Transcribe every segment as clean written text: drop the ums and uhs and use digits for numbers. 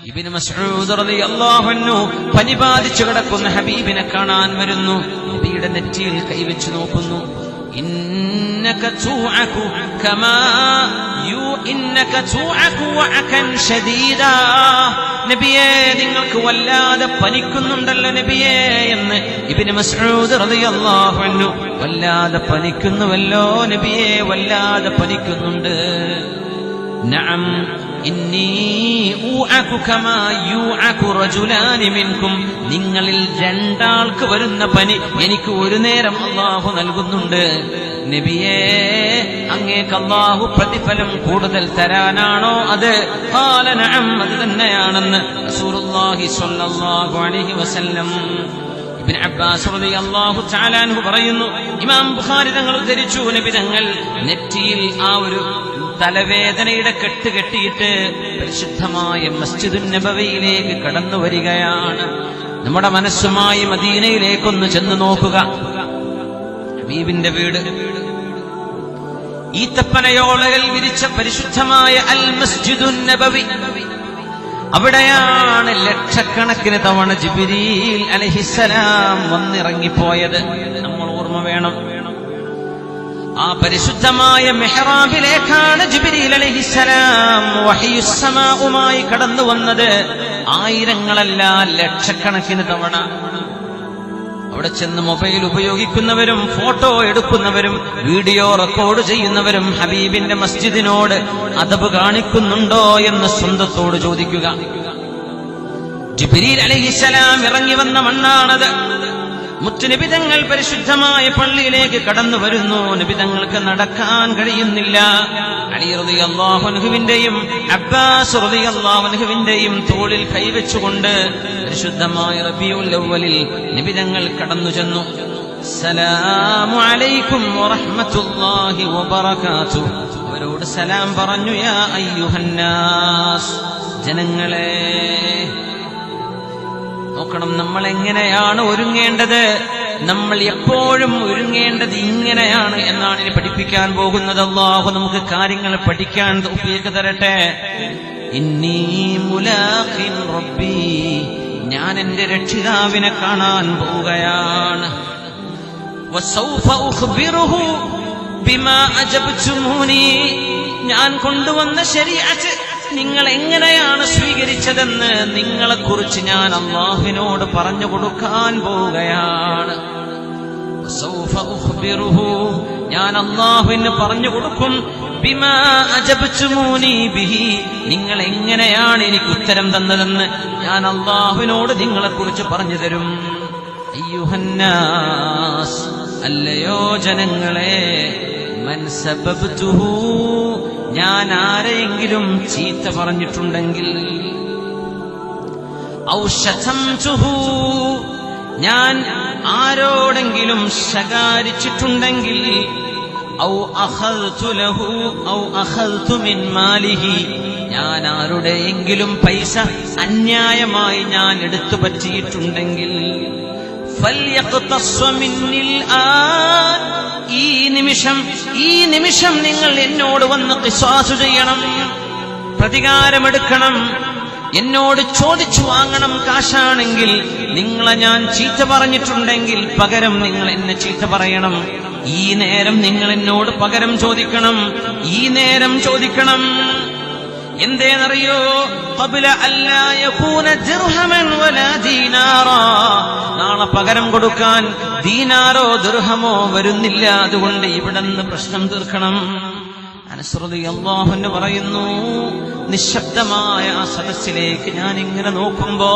ഇബ്നു മസ്ഊദ് റളിയല്ലാഹു അൻഹു പനി ബാധിച്ചു കിടക്കുന്ന ഹബീബിനെ കാണാൻ വരുന്നു. നബിയുടെ നെറ്റിയിൽ കൈവച്ചു നോക്കുന്നു. ഇന്നക തൂഅകു കമാ ഇന്നക തൂഅകു വഅകൻ ശദീദാ. നബിയേ, നിങ്ങൾക്ക് വല്ലാതെ പനിക്കുന്നുണ്ടല്ലോ നബിയേ എന്ന് ഇബ്നു മസ്ഊദ് റളിയല്ലാഹു അൻഹു. വല്ലാതെ പനിക്കുന്നുവല്ലോ നബിയേ, വല്ലാതെ പനിക്കുന്നുണ്ട്. നഅം ഇന്നി ഊഅകു കമാ യൂഅകു റജുലാനി മിൻകും. നിങ്ങളിൽ രണ്ടാൾക്ക് വരുന്ന പനി എനിക്ക് ഒരു നേരം അല്ലാഹു നൽകുന്നുണ്ട്. നബിയേ, അങ്ങേക്ക് അല്ലാഹു പ്രതിഫലം കൂടുതൽ തരാനാണോ അത്? ഖാല നഅം, അത് തന്നെയാണെന്ന് റസൂലുള്ളാഹി സ്വല്ലല്ലാഹു അലൈഹി വസല്ലം. ഇബ്നു അബ്ബാസ് റളിയല്ലാഹു തആല അൻഹു പറയുന്നു, ഇമാം ബുഖാരി തങ്ങൾ ഉദ്ധരിച്ചു, നബി തങ്ങൾ നെറ്റിയിൽ ആ ഒരു തലവേദനയുടെ കെട്ട് കെട്ടിയിട്ട് പരിശുദ്ധമായ മസ്ജിദുൻ നബവിയിലേക്ക് കടന്നു വരികയാണ്. നമ്മുടെ മനസ്സുമായി മദീനയിലേക്കൊന്ന് ചെന്ന് നോക്കുക. ഹബീബിന്റെ വീട് ഈത്തപ്പനയോളകൾ വിരിച്ച പരിശുദ്ധമായ അൽ മസ്ജിദുൻ നബവി. അവിടെയാണ് ലക്ഷക്കണക്കിന് തവണ ജിബ്രീൽ അലൈഹിസ്സലാം വന്നിറങ്ങിപ്പോയത്. നമ്മൾ ഓർമ്മ വേണം. ആ പരിശുദ്ധമായ മെഹ്റാബിലേക്കാണ് ജിബ്രീൽ അലൈഹിസ്സലാം വഹയുസ്സമാഉമായി കടന്നു വന്നത്. ആയിരങ്ങളല്ല, ലക്ഷക്കണക്കിന് തവണ. അവിടെ ചെന്ന് മൊബൈൽ ഉപയോഗിക്കുന്നവരും ഫോട്ടോ എടുക്കുന്നവരും വീഡിയോ റെക്കോർഡ് ചെയ്യുന്നവരും ഹബീബിന്റെ മസ്ജിദിനോട് അദബ് കാണിക്കുന്നുണ്ടോ എന്ന് സ്വന്തത്തോട് ചോദിക്കുക. ജിബ്രീൽ അലൈഹിസ്സലാം ഇറങ്ങി വന്ന മണ്ണാണത്. മുത്തുനിബിതങ്ങൾ പരിശുദ്ധമായ പള്ളിയിലേക്ക് കടന്നു വരുന്നു. നിബിതങ്ങൾക്ക് നടക്കാൻ കഴിയുന്നില്ല. അലി റളിയല്ലാഹു അൻഹുവിന്റെയും അബ്ബാസ് റളിയല്ലാഹു അൻഹുവിന്റെയും തോളിൽ കൈവച്ചുകൊണ്ട് പരിശുദ്ധമായ റബീഉൽ അവ്വലിൽ നിബിതങ്ങൾ കടന്നു ചെന്നു. അസ്സലാമു അലൈക്കും വറഹ്മത്തുള്ളാഹി വബറകാതുഹു. അവരോട് സലാം പറഞ്ഞു. യാ അയ്യുഹന്നാസ്, ജനങ്ങളെ. നോക്കണം, നമ്മൾ എങ്ങനെയാണ് ഒരുങ്ങേണ്ടത്. നമ്മൾ എപ്പോഴും ഒരുങ്ങേണ്ടത് ഇങ്ങനെയാണ് എന്നാണ് ഇനി പഠിപ്പിക്കാൻ പോകുന്നത്. അല്ലാഹു നമുക്ക് കാര്യങ്ങൾ പഠിക്കാൻ തൗഫീഖ് തരട്ടെ. ഇന്നി മുലാഖിൻ റബ്ബി, ഞാൻ എന്റെ രക്ഷിതാവിനെ കാണാൻ പോവുകയാണ്. വസൗഫ ഉഖ്ബിറുഹു ബിമാ അജബ്തുമൂനി, ഞാൻ കൊണ്ടുവന്ന ശരീഅത്ത് നിങ്ങൾ എങ്ങനെയാണ് സ്വീകരിച്ചതെന്ന് നിങ്ങളെക്കുറിച്ച് ഞാൻ അല്ലാഹുവിനോട് പറഞ്ഞു കൊടുക്കാൻ പോവുകയാണ്. ഞാൻ അല്ലാഹുവിന് പറഞ്ഞു കൊടുക്കും. ബിമാ അജബ്തുമൂനി ബിഹി, നിങ്ങൾ എങ്ങനെയാണ് എനിക്ക് ഉത്തരം തന്നതെന്ന് ഞാൻ അല്ലാഹുവിനോട് നിങ്ങളെക്കുറിച്ച് പറഞ്ഞു തരും. അയ്യുഹന്നാസ്, അല്ലയോ ജനങ്ങളെ. മൻ സബബ്തുഹു, ഞാൻ ആരെയെങ്കിലും ചീത്ത പറഞ്ഞിട്ടുണ്ടെങ്കിൽ, ഔ ശതംതുഹു, ഞാൻ ആരോടെങ്കിലും ശകാരിച്ചിട്ടുണ്ടെങ്കിൽ, ഔ അഖൽതു ലഹു ഔ അഖൽതു മിൻ മാലിഹി, ഞാൻ ആരുടെയെങ്കിലും പൈസ അന്യായമായി ഞാൻ എടുത്തു പറ്റിയിട്ടുണ്ടെങ്കിൽ, ഫൽയഖ്തസ്സ മിന്നിൽ ആൻ, ഈ നിമിഷം നിങ്ങൾ എന്നോട് വന്ന് ഖിസാസ് ചെയ്യണം, പ്രതികാരമെടുക്കണം, എന്നോട് ചോദിച്ചു വാങ്ങണം. കാശാണെങ്കിൽ നിങ്ങളെ ഞാൻ ചീത്ത പറഞ്ഞിട്ടുണ്ടെങ്കിൽ പകരം നിങ്ങൾ എന്നെ ചീത്ത പറയണം. ഈ നേരം നിങ്ങൾ എന്നോട് പകരം ചോദിക്കണം. ഈ നേരം ചോദിക്കണം. എന്തേന്നറിയോ? ഖബ്ല അല്ലാ യകൂന ദിർഹമൻ വലാ ദീനാറാ, നാളെ പകരം കൊടുക്കാൻ ദീനാറോ ദിർഹമോ വരുന്നില്ല. അതുകൊണ്ട് ഇവിടുന്ന് പ്രശ്നം തീർക്കണം. അനസ് റളിയല്ലാഹു അൻഹു പറയുന്നു, നിശബ്ദമായ ആ സദസ്സിലേക്ക് ഞാൻ ഇങ്ങനെ നോക്കുമ്പോ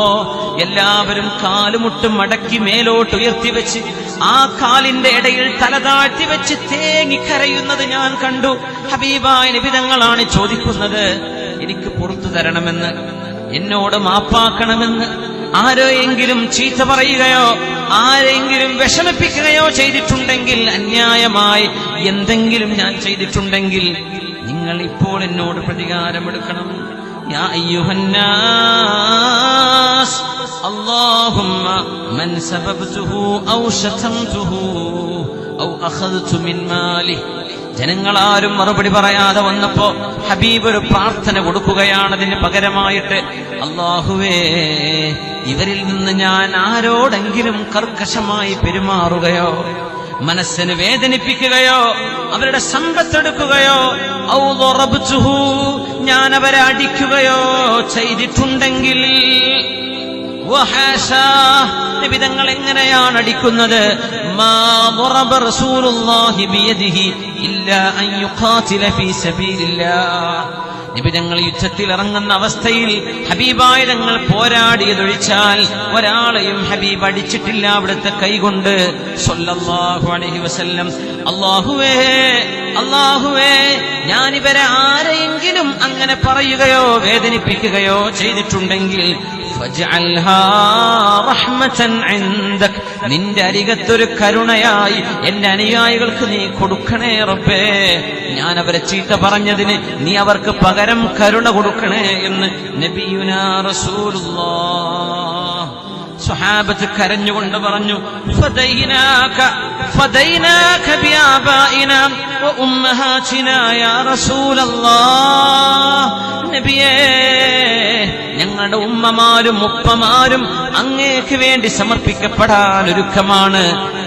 എല്ലാവരും കാലുമുട്ടും മടക്കി മേലോട്ട് ഉയർത്തിവെച്ച് ആ കാലിന്റെ ഇടയിൽ തല താഴ്ത്തി വെച്ച് തേങ്ങിക്കരയുന്നത് ഞാൻ കണ്ടു. ഹബീബായ നബി തങ്ങളാണ് ചോദിക്കുന്നത്, എനിക്ക് പുറത്തു തരണമെന്ന്, എന്നോട് മാപ്പാക്കണമെന്ന്. ആരെയെങ്കിലും ചീത്ത പറയുകയോ ആരെങ്കിലും വിഷമിപ്പിക്കുകയോ ചെയ്തിട്ടുണ്ടെങ്കിൽ, അന്യായമായി എന്തെങ്കിലും ഞാൻ ചെയ്തിട്ടുണ്ടെങ്കിൽ നിങ്ങൾ ഇപ്പോൾ എന്നോട് പ്രതികാരമെടുക്കണം. യാ അയ്യുഹന്നാസ്, അല്ലാഹുമ്മ മൻ സബബ്തുഹു ഔ ശതംതുഹു ഔ അഖദ്തു മിൻ മാലിഹി, ജനങ്ങളാരും മറുപടി പറയാതെ വന്നപ്പോ ഹബീബ് ഒരു പ്രാർത്ഥന കൊടുക്കുകയാണ്. അതിന് പകരമായിട്ട്, അല്ലാഹുവേ, ഇവരിൽ നിന്ന് ഞാൻ ആരോടെങ്കിലും കർക്കശമായി പെരുമാറുകയോ, മനസ്സിന് വേദനിപ്പിക്കുകയോ, അവരുടെ സമ്പത്തെടുക്കുകയോ, ഔ ദറബ്തുഹു, ഞാൻ അവരെ അടിക്കുകയോ ചെയ്തിട്ടുണ്ടെങ്കിൽ, വഹാശാ, നിബിതങ്ങൾ എങ്ങനെയാണ് അടിക്കുന്നത്? മാ ദറബ റസൂലുള്ളാഹി ബിയദിഹി ഇല്ലാ അൻ യുഖാതില ഫീ സബീലില്ലാഹ്. നിബിതങ്ങൾ യുദ്ധത്തിൽ ഇറങ്ങുന്ന അവസ്ഥയിൽ ഹബീബായ തങ്ങൾ പോരാടിയതൊഴിച്ചാൽ ഒരാളെയും ഹബീബ് അടിച്ചിട്ടില്ല അവിടുത്തെ കൈകൊണ്ട് സ്വല്ലല്ലാഹു അലൈഹി വസല്ലം. അല്ലാഹുവേ, അല്ലാഹുവേ, ഞാനിവരെ ആരെയെങ്കിലും അങ്ങനെ പറയുകയോ വേദനിപ്പിക്കുകയോ ചെയ്തിട്ടുണ്ടെങ്കിൽ ഫജ്അൽഹാ റഹ്മതൻ ഇൻദക്, നിന്റെ അരികത്തൊരു കരുണയായി എന്റെ അനുയായികൾക്ക് നീ കൊടുക്കണേ റബ്ബേ. ഞാൻ അവരെ ചീത്ത പറഞ്ഞതിന് നീ അവർക്ക് പകരം കരുണ കൊടുക്കണേ എന്ന് നബിയുനാ റസൂലുള്ളാഹ്. സ്വഹാബത്ത് കരഞ്ഞുകൊണ്ട് പറഞ്ഞു, ഫദൈനാക ബിആബാഇനാ വഉമ്മഹാതിനാ യാ റസൂലല്ലാഹ്. നബിയേ, ഞങ്ങളുടെ ഉമ്മമാരും ഉപ്പമാരും അങ്ങേക്ക് വേണ്ടി സമർപ്പിക്കപ്പെടാൻ ഒരുക്കമാണ്.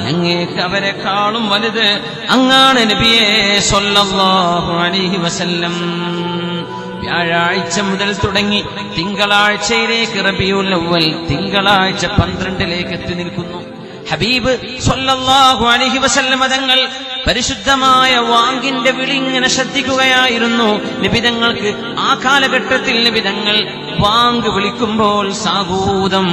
അങ്ങേക്ക് അവരെക്കാളും വലുത് അങ്ങാണ് നബിയേ സ്വല്ലല്ലാഹു അലൈഹി വസല്ലം. വ്യാഴാഴ്ച മുതൽ തുടങ്ങി തിങ്കളാഴ്ചയിലേക്ക് റബീഉൽ അവ്വൽ, തിങ്കളാഴ്ച 12 എത്തി നിൽക്കുന്നു. ഹബീബ് സ്വല്ലല്ലാഹു അലൈഹി വസല്ലം തങ്ങൾ പരിശുദ്ധമായ വാങ്കിന്റെ വിളി ഇങ്ങനെ ശ്രദ്ധിക്കുകയായിരുന്നു. നിബിതങ്ങൾക്ക് ആ കാലഘട്ടത്തിൽ നിബിതങ്ങൾ വാങ്ക് വിളിക്കുമ്പോൾ സാഗൂതം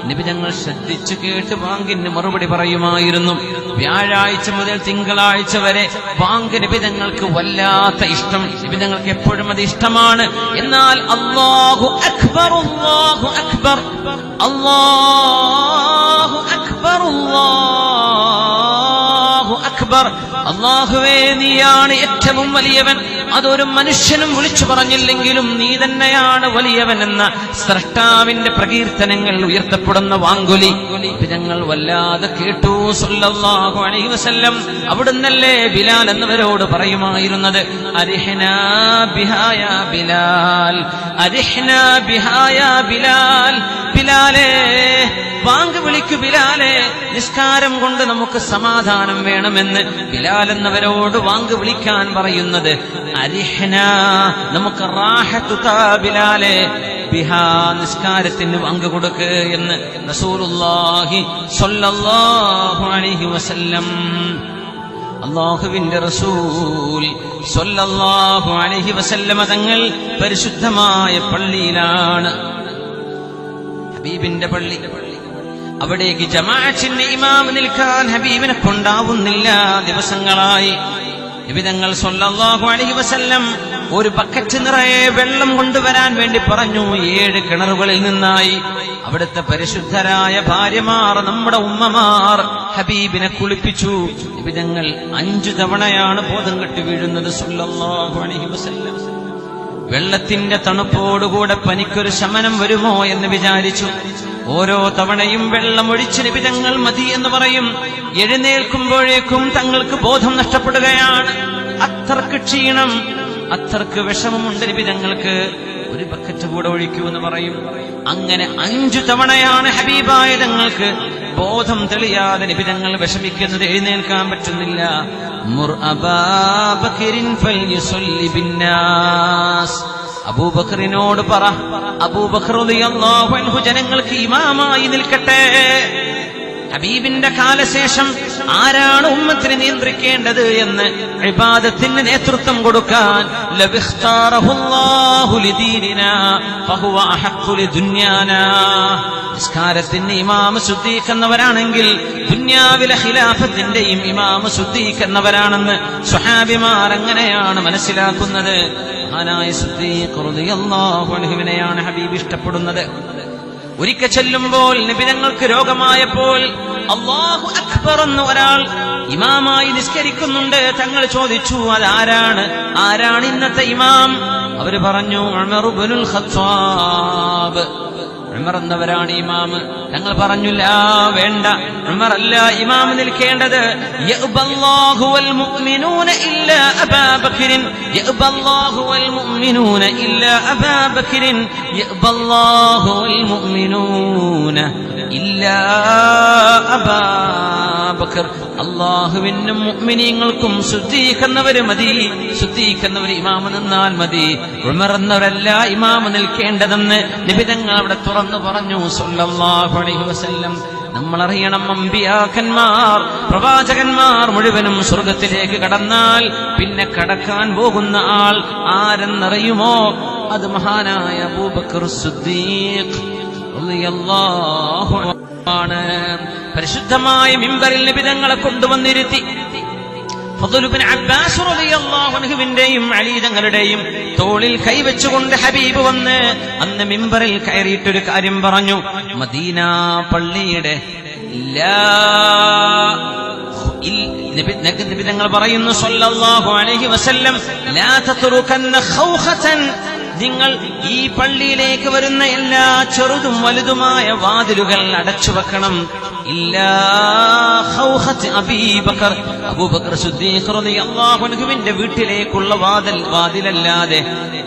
നിബിതങ്ങൾ ശ്രദ്ധിച്ചു കേട്ട് വാങ്കിന് മറുപടി പറയുമായിരുന്നു. വ്യാഴാഴ്ച മുതൽ തിങ്കളാഴ്ച വരെ വാങ്ക് നിബിതങ്ങൾക്ക് വല്ലാത്ത ഇഷ്ടം. നിബിതങ്ങൾക്ക് എപ്പോഴും അത് ഇഷ്ടമാണ്. എന്നാൽ അല്ലാഹു അക്ബർ, അല്ലാഹു അക്ബർ, അല്ലാഹു അക്ബർ, അല്ലാഹു അക്ബർ, അല്ലാഹുവേ, നീയാണ് ഏറ്റവും വലിയവൻ, അതൊരു മനുഷ്യനും വിളിച്ചു പറഞ്ഞില്ലെങ്കിലും നീ തന്നെയാണ് വലിയവൻ എന്ന സ്രഷ്ടാവിന്റെ പ്രകീർത്തനങ്ങൾ ഉയർത്തപ്പെടുന്ന വാങ്കുലി ഞങ്ങൾ വല്ലാതെ കേട്ടു സ്വല്ലല്ലാഹു അലൈഹി വസല്ലം. അവിടുന്നല്ലേ ബിലാൽ എന്നവരോട് പറയുമായിരുന്നത്, അരിഹ്നാ ബിഹാ യാ ബിലാൽ, അരിഹ്നാ ബിഹാ യാ ബിലാൽ. ബിലാലേ, വാങ്ക് വിളിക്കു ബിലാലേ, നിസ്കാരം കൊണ്ട് നമുക്ക് സമാധാനം വേണമെന്ന് ബിലാൽ എന്നവരോട് വാങ്ക് വിളിക്കാൻ പറയുന്നത്. അരിഹ്നാ, നമുക്ക് റാഹത്തു താ ബിലാലേ, ബിഹാ, നിസ്കാരത്തിന് വാങ്ക് കൊടുക്ക് എന്ന് റസൂലുള്ളാഹി സ്വല്ലല്ലാഹു അലൈഹി വസല്ലം. അല്ലാഹുവിന്റെ റസൂൽ സ്വല്ലല്ലാഹു അലൈഹി വസല്ലം തങ്ങൾ പരിശുദ്ധമായ പള്ളിയിലാണ്, ഹബീബിന്റെ പള്ളി. അവിടേക്ക് ജമാഅത്തിന് ഇമാം നിൽക്കാൻ ഹബീബിനെ കൊണ്ടാവുന്നില്ല. ദിവസങ്ങളായി നബിതങ്ങൾ സ്വല്ലല്ലാഹു അലൈഹി വസല്ലം ഒരു ബക്കറ്റ് നിറയെ വെള്ളം കൊണ്ടുവരാൻ വേണ്ടി പറഞ്ഞു. 7 കിണറുകളിൽ നിന്നായി. അവിടുത്തെ പരിശുദ്ധരായ ഭാര്യമാർ, നമ്മുടെ ഉമ്മമാർ ഹബീബിനെ കുളിപ്പിച്ചു. നബിതങ്ങൾ 5 തവണയാണ് ബോധം കെട്ടി വീഴുന്നത് സ്വല്ലല്ലാഹു അലൈഹി വസല്ലം. വെള്ളത്തിന്റെ തണുപ്പോടുകൂടെ പനിക്കൊരു ശമനം വരുമോ എന്ന് വിചാരിച്ചു. ഓരോ തവണയും വെള്ളമൊഴിച്ച് നിബിതങ്ങൾ മതി എന്ന് പറയും. എഴുന്നേൽക്കുമ്പോഴേക്കും തങ്ങൾക്ക് ബോധം നഷ്ടപ്പെടുകയാണ്. അത്രക്ക് ക്ഷീണം, അത്രക്ക് വിഷമമുണ്ട് നിബിതങ്ങൾക്ക്. ഒരു ബക്കറ്റ് കൂടെ ഒഴിക്കൂ എന്ന് പറയും. അങ്ങനെ 5 തവണയാണ് ഹബീബായ തങ്ങൾക്ക് ബോധം തെളിയാതെ നിബിതങ്ങൾ വിഷമിക്കുന്നത്. എഴുന്നേൽക്കാൻ പറ്റുന്നില്ല. മുർ അബാ ബക്രിൻ ഫൽയുസല്ലി ബിന്നാസ്, അബൂബക്കറിനോട് പറ, അബൂബക്കർ റളിയല്ലാഹു അൻഹു ജനങ്ങൾക്ക് ഇമാമായി നിൽക്കട്ടെ. ഹബീബിന്റെ കാലശേഷം ആരാണ് ഉമ്മത്തിനെ നിയന്ത്രിക്കേണ്ടത് എന്ന് ഇബാദത്തിന് നേതൃത്വം കൊടുക്കാൻ ലബിഖ്താറഹുല്ലാഹു ലിദീനിനാ ഫഹുവ അഹഖു ലിദുനിയാനാ. നിസ്കാരത്തിന് ഇമാം സുദ്ദീഖ് എന്നവരാണെങ്കിൽ ദുനിയാവിലെ ഖിലാഫത്തിന്റെയും ഇമാം സുദ്ദീഖ് എന്നവരാണെന്ന് സ്വഹാബിമാർ അങ്ങനെയാണ് മനസ്സിലാക്കുന്നത്. മഹാനായ സുദ്ദീഖ് റളിയല്ലാഹു അൻഹുവിനെയാണ് ഹബീബ് ഇഷ്ടപ്പെടുന്നത്. ഒരിക്കൽ ചെല്ലുമ്പോൾ നബിതങ്ങൾക്ക് രോഗമായപ്പോൾ അല്ലാഹു അക്ബർ എന്ന് ഒരാൾ ഇമാമായി നിസ്കരിക്കുന്നുണ്ട്. തങ്ങൾ ചോദിച്ചു, അതാരാണ്? ആരാണ് ഇന്നത്തെ ഇമാം? അവര് പറഞ്ഞു, ഉമർ ഇബ്നുൽ ഖത്താബ്. ഉമർ എന്നവരാണ് ഇമാമ്. തങ്ങൾ പറഞ്ഞു, ലാ, വേണ്ട, ഉമർ അല്ല ഇമാമ് നിൽക്കേണ്ടത്. യഅ്ബല്ലാഹു വൽ മുഅ്മിനൂന ഇല്ലാ അബാ ബക്രിൻ, യഅ്ബല്ലാഹു വൽ മുഅ്മിനൂന ഇല്ലാ അബാ ബക്രിൻ, യഅ്ബല്ലാഹു വൽ മുഅ്മിനൂന ഇല്ലാ അബാ ബക്കർ. അല്ലാഹുവിനും മുഅ്മിനീങ്ങൾക്കും സിദ്ദീഖ് എന്നവര് മതി, സിദ്ദീഖ് എന്നവർ ഇമാമ് നിന്നാൽ മതി, ഉമർ എന്നവരല്ല ഇമാമ് നിൽക്കേണ്ടതെന്ന് നബി തങ്ങൾ അവിടെ തുറന്നു പറഞ്ഞു സല്ലല്ലാഹു അലൈഹി വസല്ലം. നമ്മളറിയണം, അമ്പിയാക്കന്മാർ, പ്രവാചകന്മാർ മുഴുവനും സ്വർഗത്തിലേക്ക് കടന്നാൽ പിന്നെ കടക്കാൻ പോകുന്ന ആൾ ആരെന്നറിയുമോ? അത് മഹാനായ അബൂബക്കർ സിദ്ദീഖ് റളിയല്ലാഹു അൻഹു ആണ്. പരിശുദ്ധമായ മിമ്പറിൽ നബി തങ്ങളെ കൊണ്ടുവന്നിരുത്തി ഫദ്ൽ ഇബ്നു അബ്ബാസ് റളിയല്ലാഹു അൻഹുവിന്റെയും അലി തങ്ങളുടെയും തോളിൽ കൈവച്ചുകൊണ്ട് ഹബീബ് വന്ന് അന്ന് മിമ്പറിൽ കയറിയിട്ടൊരു കാര്യം പറഞ്ഞു. മദീന പള്ളിയുടെ നബി തങ്ങൾ പറയുന്നു സല്ലല്ലാഹു അലൈഹി വസല്ലം, ലാ തത്റുകന്ന ഖൗഖതൻ, നിങ്ങൾ ഈ പള്ളിയിലേക്ക് വരുന്ന എല്ലാ ചെറുതും വലുതുമായ വാതിലുകൾ അടച്ചു വെക്കണം. ഇല്ലാ ഖൗഖത്ത് അബീബക്കർ, അബൂബക്കർ സിദ്ദീഖ് റളിയല്ലാഹു അൻഹുവിന്റെ വീട്ടിലേക്കുള്ള വാതിലല്ലാതെ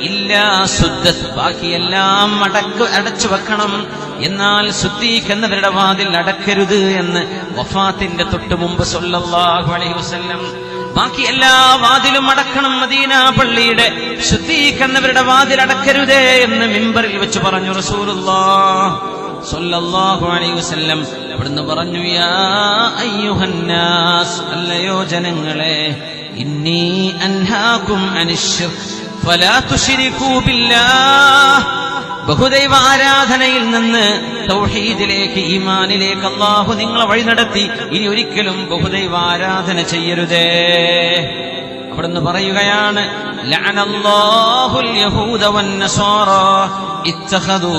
ഇല്ലാ സുദ്ദത്ത്, ബാക്കിയെല്ലാം അടച്ചു വെക്കണം. എന്നാൽ സിദ്ദീഖ് എന്നവരുടെ വാതിൽ അടക്കരുത് എന്ന് വഫാത്തിന്റെ തൊട്ടു മുമ്പ് സല്ലല്ലാഹു അലൈഹി വസല്ലം. ബാക്കി എല്ലാ വാതിലും അടക്കണം മദീന പള്ളിയുടെ, സിദ്ദീഖ് എന്നവരുടെ വാതിൽ അടക്കരുതേ എന്ന് മിമ്പറിൽ വെച്ച് പറഞ്ഞു റസൂലുള്ളാഹ് സല്ലല്ലാഹു അലൈഹി വസല്ലം. അവിടുന്ന് പറഞ്ഞു, യാ അയ്യുഹന്നാസ്, അല്ലയോ ജനങ്ങളെ, ഇന്നി അൻഹാകും അനിശ്ശിർക്ക് ഫലാ തുശ്രികൂ ബില്ലാഹ്, ബഹുദൈവ ആരാധനയിൽ നിന്ന് തൗഹീദിലേക്ക്, ഈമാനിലേക്ക് അല്ലാഹു നിങ്ങളെ വഴി നടത്തി. ഇനി ഒരിക്കലും ബഹുദൈവ ആരാധന ചെയ്യരുതേ. അവിടുന്ന് പറയുകയാണ്, ലഅനല്ലാഹുൽ യഹൂദ വന്നസാറ ഇത്തഖദൂ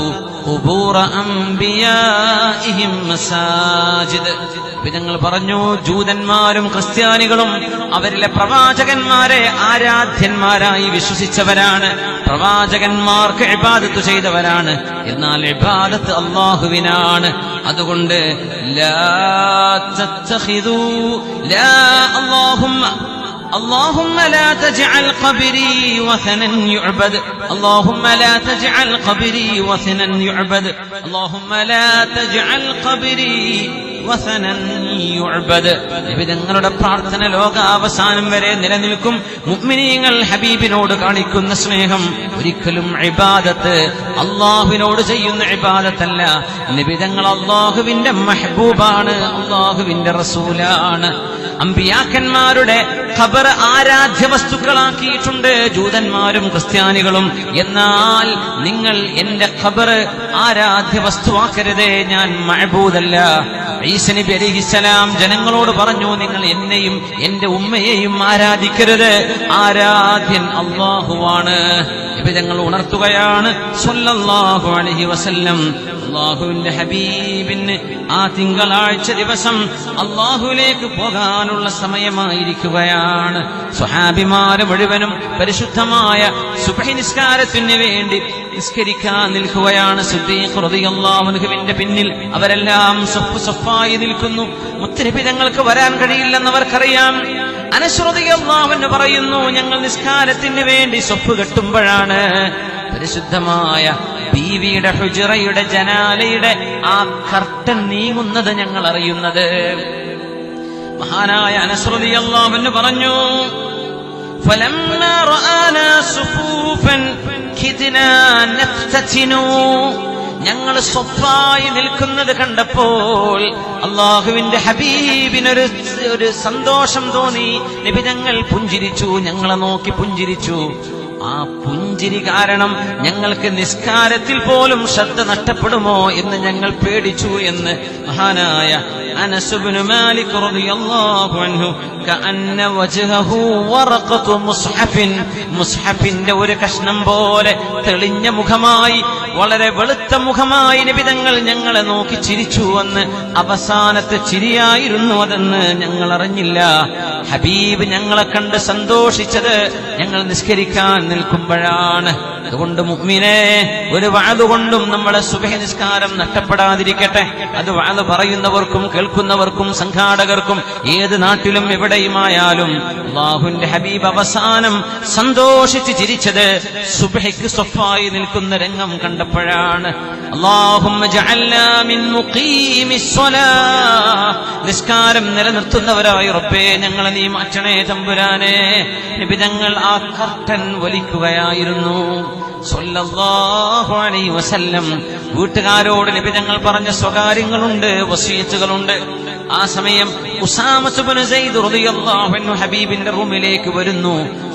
ഖുബൂറ അംബിയാഇഹിം മസാജിദ്. വിധങ്ങൾ പറഞ്ഞു, ജൂതന്മാരും ക്രിസ്ത്യാനികളും അവരിലെ പ്രവാചകന്മാരെ ആരാധ്യന്മാരായി വിശ്വസിച്ചവരാണ്, പ്രവാചകന്മാർക്ക് ഇബാദത്ത് ചെയ്തവരാണ്. എന്നാൽ ഇബാദത്ത് അല്ലാഹുവിനാണ്. അതുകൊണ്ട് ലാ തത്തഖിദൂ ലാ اللهم لا تجعل قبري وثنا يعبد، اللهم لا تجعل قبري وثنا يعبد، اللهم لا تجعل قبري وثنا يعبد. നിങ്ങളുടെ പ്രാർത്ഥന ലോകാവസാനം വരെ നിലനിൽക്കും. മുഅ്മിനീങ്ങൾ ഹബീബിനോട് കാണിക്കുന്ന സ്നേഹം ഒരിക്കലും ഇബാദത്ത് അല്ലാഹുവിനോട് ചെയ്യുന്ന ഇബാദത്തല്ല. നിബിതങ്ങൾ അല്ലാഹുവിന്റെ മെഹബൂബാണ്, അല്ലാഹുവിന്റെ റസൂലാണ്. അമ്പിയാക്കന്മാരുടെ ഖബർ ആരാധ്യ വസ്തുക്കളാക്കിയിട്ടുണ്ട് ജൂതന്മാരും ക്രിസ്ത്യാനികളും. എന്നാൽ നിങ്ങൾ എന്റെ ഖബർ ആരാധ്യ വസ്തുവാക്കരുതേ, ഞാൻ മഅബൂദല്ല. ഈസാ നബി അലൈഹിസ്സലാം ജനങ്ങളോട് പറഞ്ഞു, നിങ്ങൾ എന്നെയും എന്റെ ഉമ്മയെയും ആരാധിക്കരുത്, ആരാധ്യൻ അല്ലാഹുവാണ്. നബി തങ്ങൾ ഉണർത്തുകയാണ് സ്വല്ലല്ലാഹു അലൈഹി വസല്ലം. അല്ലാഹുവിന്റെ ഹബീബിന് ആ തിങ്കളാഴ്ച ദിവസം അല്ലാഹുവിലേക്ക് പോകാനുള്ള സമയമായിരിക്കുകയാണ്. സ്വഹാബിമാര് മുഴുവനും പരിശുദ്ധമായ സുബ്ഹി നിസ്കാരത്തിന് വേണ്ടി നിസ്കരിക്കാൻ നിൽക്കുകയാണ്. സിദ്ദീഖ് റളിയല്ലാഹു അൻഹുവിന്റെ പിന്നിൽ അവരെല്ലാം സഫായി നിൽക്കുന്നു. മുത്തനബി തങ്ങൾക്ക് വരാൻ കഴിയില്ലെന്നവർക്കറിയാം. അനസ് റളിയല്ലാഹു അൻഹു പറയുന്നു, ഞങ്ങൾ നിസ്കാരത്തിന് വേണ്ടി സഫ് കെട്ടുമ്പോഴാണ് പരിശുദ്ധമായ ബീവിയുടെ ഹുജറയുടെ ജനാലയുടെ ആ കർട്ടൻ നീങ്ങുന്നത് ഞങ്ങൾ അറിയുന്നത്. മഹാനായ അനസ് റളിയല്ലാഹു അൻഹു പറഞ്ഞു, ഫലമ്മാ റആനാ സുഫൂഫൻ കിദ്നാ നഫ്തതിനു, ഞങ്ങൾ സ്വഫായി നിൽക്കുന്നത് കണ്ടപ്പോൾ അല്ലാഹുവിന്റെ ഹബീബിനൊരു സന്തോഷം തോന്നി. നബി തങ്ങൾ പുഞ്ചിരിച്ചു, ഞങ്ങളെ നോക്കി പുഞ്ചിരിച്ചു. ആ പുഞ്ചിരി കാരണം ഞങ്ങൾക്ക് നിസ്കാരത്തിൽ പോലും ശ്രദ്ധ നഷ്ടപ്പെടുമോ എന്ന് ഞങ്ങൾ പേടിച്ചു എന്ന് മഹാനായ അനസ് ഇബ്നു മാലിക് റളിയല്ലാഹു അൻഹു കഅന്ന വജ്ഹഹു വറഖതു മുസ്ഹഫിൻ, മുസ്ഹഫിന്റെ ഒരു കഷ്ണം പോലെ തെളിഞ്ഞ മുഖമായി, വളരെ വെളുത്ത മുഖമായി നബി തങ്ങൾ ഞങ്ങളെ നോക്കി ചിരിച്ചു എന്ന്. അവസാനത്തെ ചിരിയായിരുന്നു അതെന്ന് ഞങ്ങൾ അറിഞ്ഞില്ല. ഹബീബ് ഞങ്ങളെ കണ്ട് സന്തോഷിച്ചത് ഞങ്ങൾ നിസ്കരിക്കാൻ നിൽക്കുമ്പോഴാണ്. അതുകൊണ്ട് മുഅ്മിനേ, ഒരു വഅദ് കൊണ്ടും നമ്മുടെ സുബ്ഹി നിസ്കാരം നഷ്ടപ്പെടാതിരിക്കട്ടെ. അത് വഅദ് പറയുന്നവർക്കും കേൾക്കുന്നവർക്കും സംഘാടകർക്കും ഏത് നാട്ടിലും എവിടെയുമായാലും അല്ലാഹുവിന്റെ ഹബീബ് അവസാനം സന്തോഷിച്ച് ചിരിച്ചത് സുബ്ഹിക്ക് സ്വഫായി നിൽക്കുന്ന രംഗം കണ്ടപ്പോഴാണ്. അല്ലാഹുമ്മ ജഅൽനാ മിൻ മുഖീമിസ് സ്വലാഹ്, നിസ്കാരം നിലനിർത്തുന്നവരായി റബ്ബേ ഞങ്ങളെ നീ മാറ്റണേ തമ്പുരാനെ. നബി തങ്ങൾ ആ കർട്ടൻ വലിക്കുകയായിരുന്നു സ്വല്ലല്ലാഹു അലൈഹി വസല്ലം. വീട്ടുകാരോട് നബി തങ്ങൾ പറഞ്ഞ സ്വകാര്യങ്ങളുണ്ട്, വസിയത്തുകളുണ്ട്. ആ സമയം ഉസാമത്ത് ഇബ്നു സൈദ് റളിയല്ലാഹു അൻഹു ഹബീബിന്റെ റൂമിലേക്ക് വരുന്നു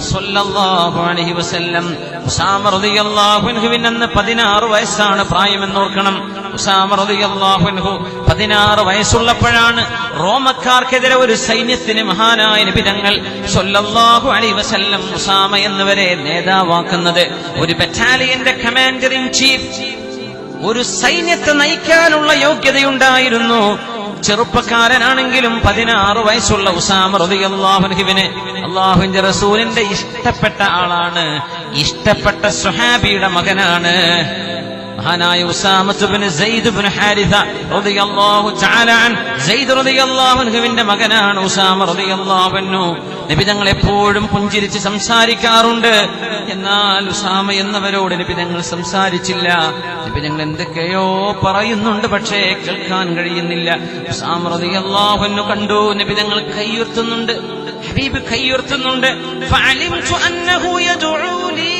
സ്വല്ലല്ലാഹു അലൈഹി വസല്ലം. ഉസാമ റളിയല്ലാഹു അൻഹുവിന് അന്ന് 16 വയസ്സാണ് പ്രായമെന്നോർക്കണം. ഉസാമ റളിയല്ലാഹു അൻഹു 16 വയസ്സുള്ളപ്പോഴാണ് റോമക്കാർക്കെതിരെ ഒരു സൈന്യത്തിന് മഹാനായ നബി തങ്ങൾ സ്വല്ലല്ലാഹു അലൈഹി വസല്ലം ഉസാമ എന്നവരെ നേതാവാക്കുന്നത്. ഒരു ബറ്റാലിയന്റെ കമാൻഡർ ഇൻ ചീഫ്, ഒരു സൈന്യത്തെ നയിക്കാനുള്ള യോഗ്യതയുണ്ടായിരുന്നു. ചെറുപ്പക്കാരനാണെങ്കിലും 16 വയസ്സുള്ള ഉസാമ റളിയല്ലാഹു അൻഹുവിനെ അല്ലാഹുവിന്റെ റസൂലിന്റെ ഇഷ്ടപ്പെട്ട ആളാണ്, ഇഷ്ടപ്പെട്ട സ്വഹാബിയുടെ മകനാണ്. മഹാനായ ഉസാമത്ത് ഇബ്നു സൈദ് ഇബ്നു ഹാരിസ റളിയല്ലാഹു തആല അൻ, സൈദ് റളിയല്ലാഹു അൻഹുവിന്റെ മകനാണ് ഉസാമ റളിയല്ലാഹു അൻഹു. നബി തങ്ങൾ എപ്പോഴും പുഞ്ചിരിച്ച് സംസാരിക്കാറുണ്ട്. എന്നാൽ ഉസാമ എന്നവരോട് നബി തങ്ങൾ സംസാരിച്ചില്ല. നബി തങ്ങൾ എന്തൊക്കെയോ പറയുന്നുണ്ട്, പക്ഷേ കേൾക്കാൻ കഴിയുന്നില്ല. ഉസാമ റളിയല്ലാഹു അൻഹു കണ്ടു നബി തങ്ങൾ കൈയുയർത്തുന്നുണ്ട്, ഹബീബ് കൈയുയർത്തുന്നുണ്ട്. ഫഅലിംതു അന്നഹു യദ്ഉലി,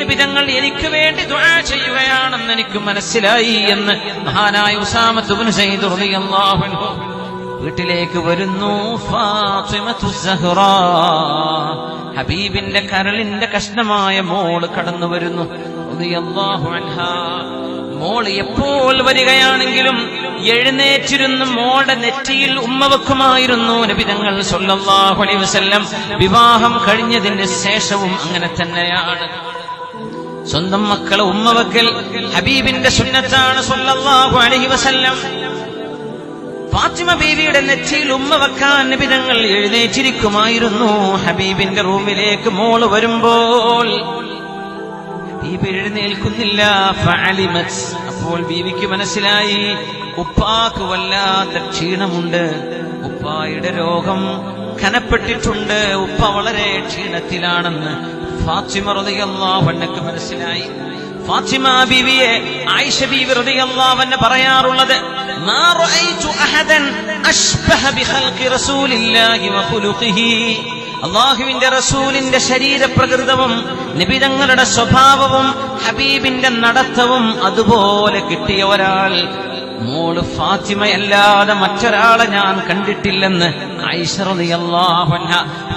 നബി തങ്ങൾ എനിക്ക് വേണ്ടി ദുആ ചെയ്യുകയാണെന്ന് എനിക്ക് മനസ്സിലായി എന്ന് മഹാനായ ഉസാമത്ത് ഇബ്നു സൈദ് റളിയല്ലാഹു അൻഹു വീട്ടിലേക്ക് വരുന്നു. ഫാത്തിമത്തു സഹ്റാ, ഹബീബിന്റെ കരളിന്റെ കഷ്ണമായ മോള് കടന്നു വരുന്നു റളിയല്ലാഹു അൻഹാ. മോള് എപ്പോൾ വരികയാണെങ്കിലും എഴുന്നേറ്റിരുന്ന് മോളുടെ നെറ്റിയിൽ ഉമ്മ വെക്കുമായിരുന്നു നബി തങ്ങൾ സ്വല്ലല്ലാഹു അലൈഹി വസല്ലം. വിവാഹം കഴിഞ്ഞതിന് ശേഷവും അങ്ങനെ തന്നെയാണ്. സ്വന്തം മക്കളെ ഉമ്മ വെക്കൽ ഹബീബിന്റെ സുന്നത്താണ് സ്വല്ലല്ലാഹു അലൈഹി വസല്ലം. ഫാത്തിമ ബീവിയുടെ നെറ്റിയിൽ ഉമ്മ വെക്കാൻ നബി തങ്ങൾ എഴുന്നേറ്റിരിക്കുമായിരുന്നു. ഹബീബിന്റെ റൂമിലേക്ക് മോള് വരുമ്പോൾ ബീവി എഴുന്നേൽക്കുന്നില്ല. ഫഅലിമത്, അപ്പോൾ ബീവിക്ക് മനസ്സിലായി ഉപ്പാക്ക് വല്ലാത്ത ക്ഷീണമുണ്ട്, ഉപ്പായുടെ രോഗം കനപ്പെട്ടിട്ടുണ്ട്, ഉപ്പ വളരെ ക്ഷീണത്തിലാണെന്ന് ഫാത്തിമ റളിയല്ലാഹു അൻഹയ്ക്ക് മനസ്സിലായി. ഫാത്തിമ ബീവിയെ ആയിഷ ബീവി റളിയല്ലാഹു അൻഹ പറയാറുള്ളത്, മാ റഅയ്തു അഹദൻ അശ്ബഹ ബിഖൽഖി റസൂലില്ലാഹി വഖുലുഖിഹി, അല്ലാഹുവിന്റെ റസൂലിന്റെ ശരീരപ്രകൃതവും നബി തങ്ങളുടെ സ്വഭാവവും ഹബീബിന്റെ നടത്തവും അതുപോലെ കിട്ടിയ ഒരാൾ മോള് ഫാത്തിമയല്ലാതെ മറ്റൊരാളെ ഞാൻ കണ്ടിട്ടില്ലെന്ന് ആയിഷ റളിയല്ലാഹു അൻഹ.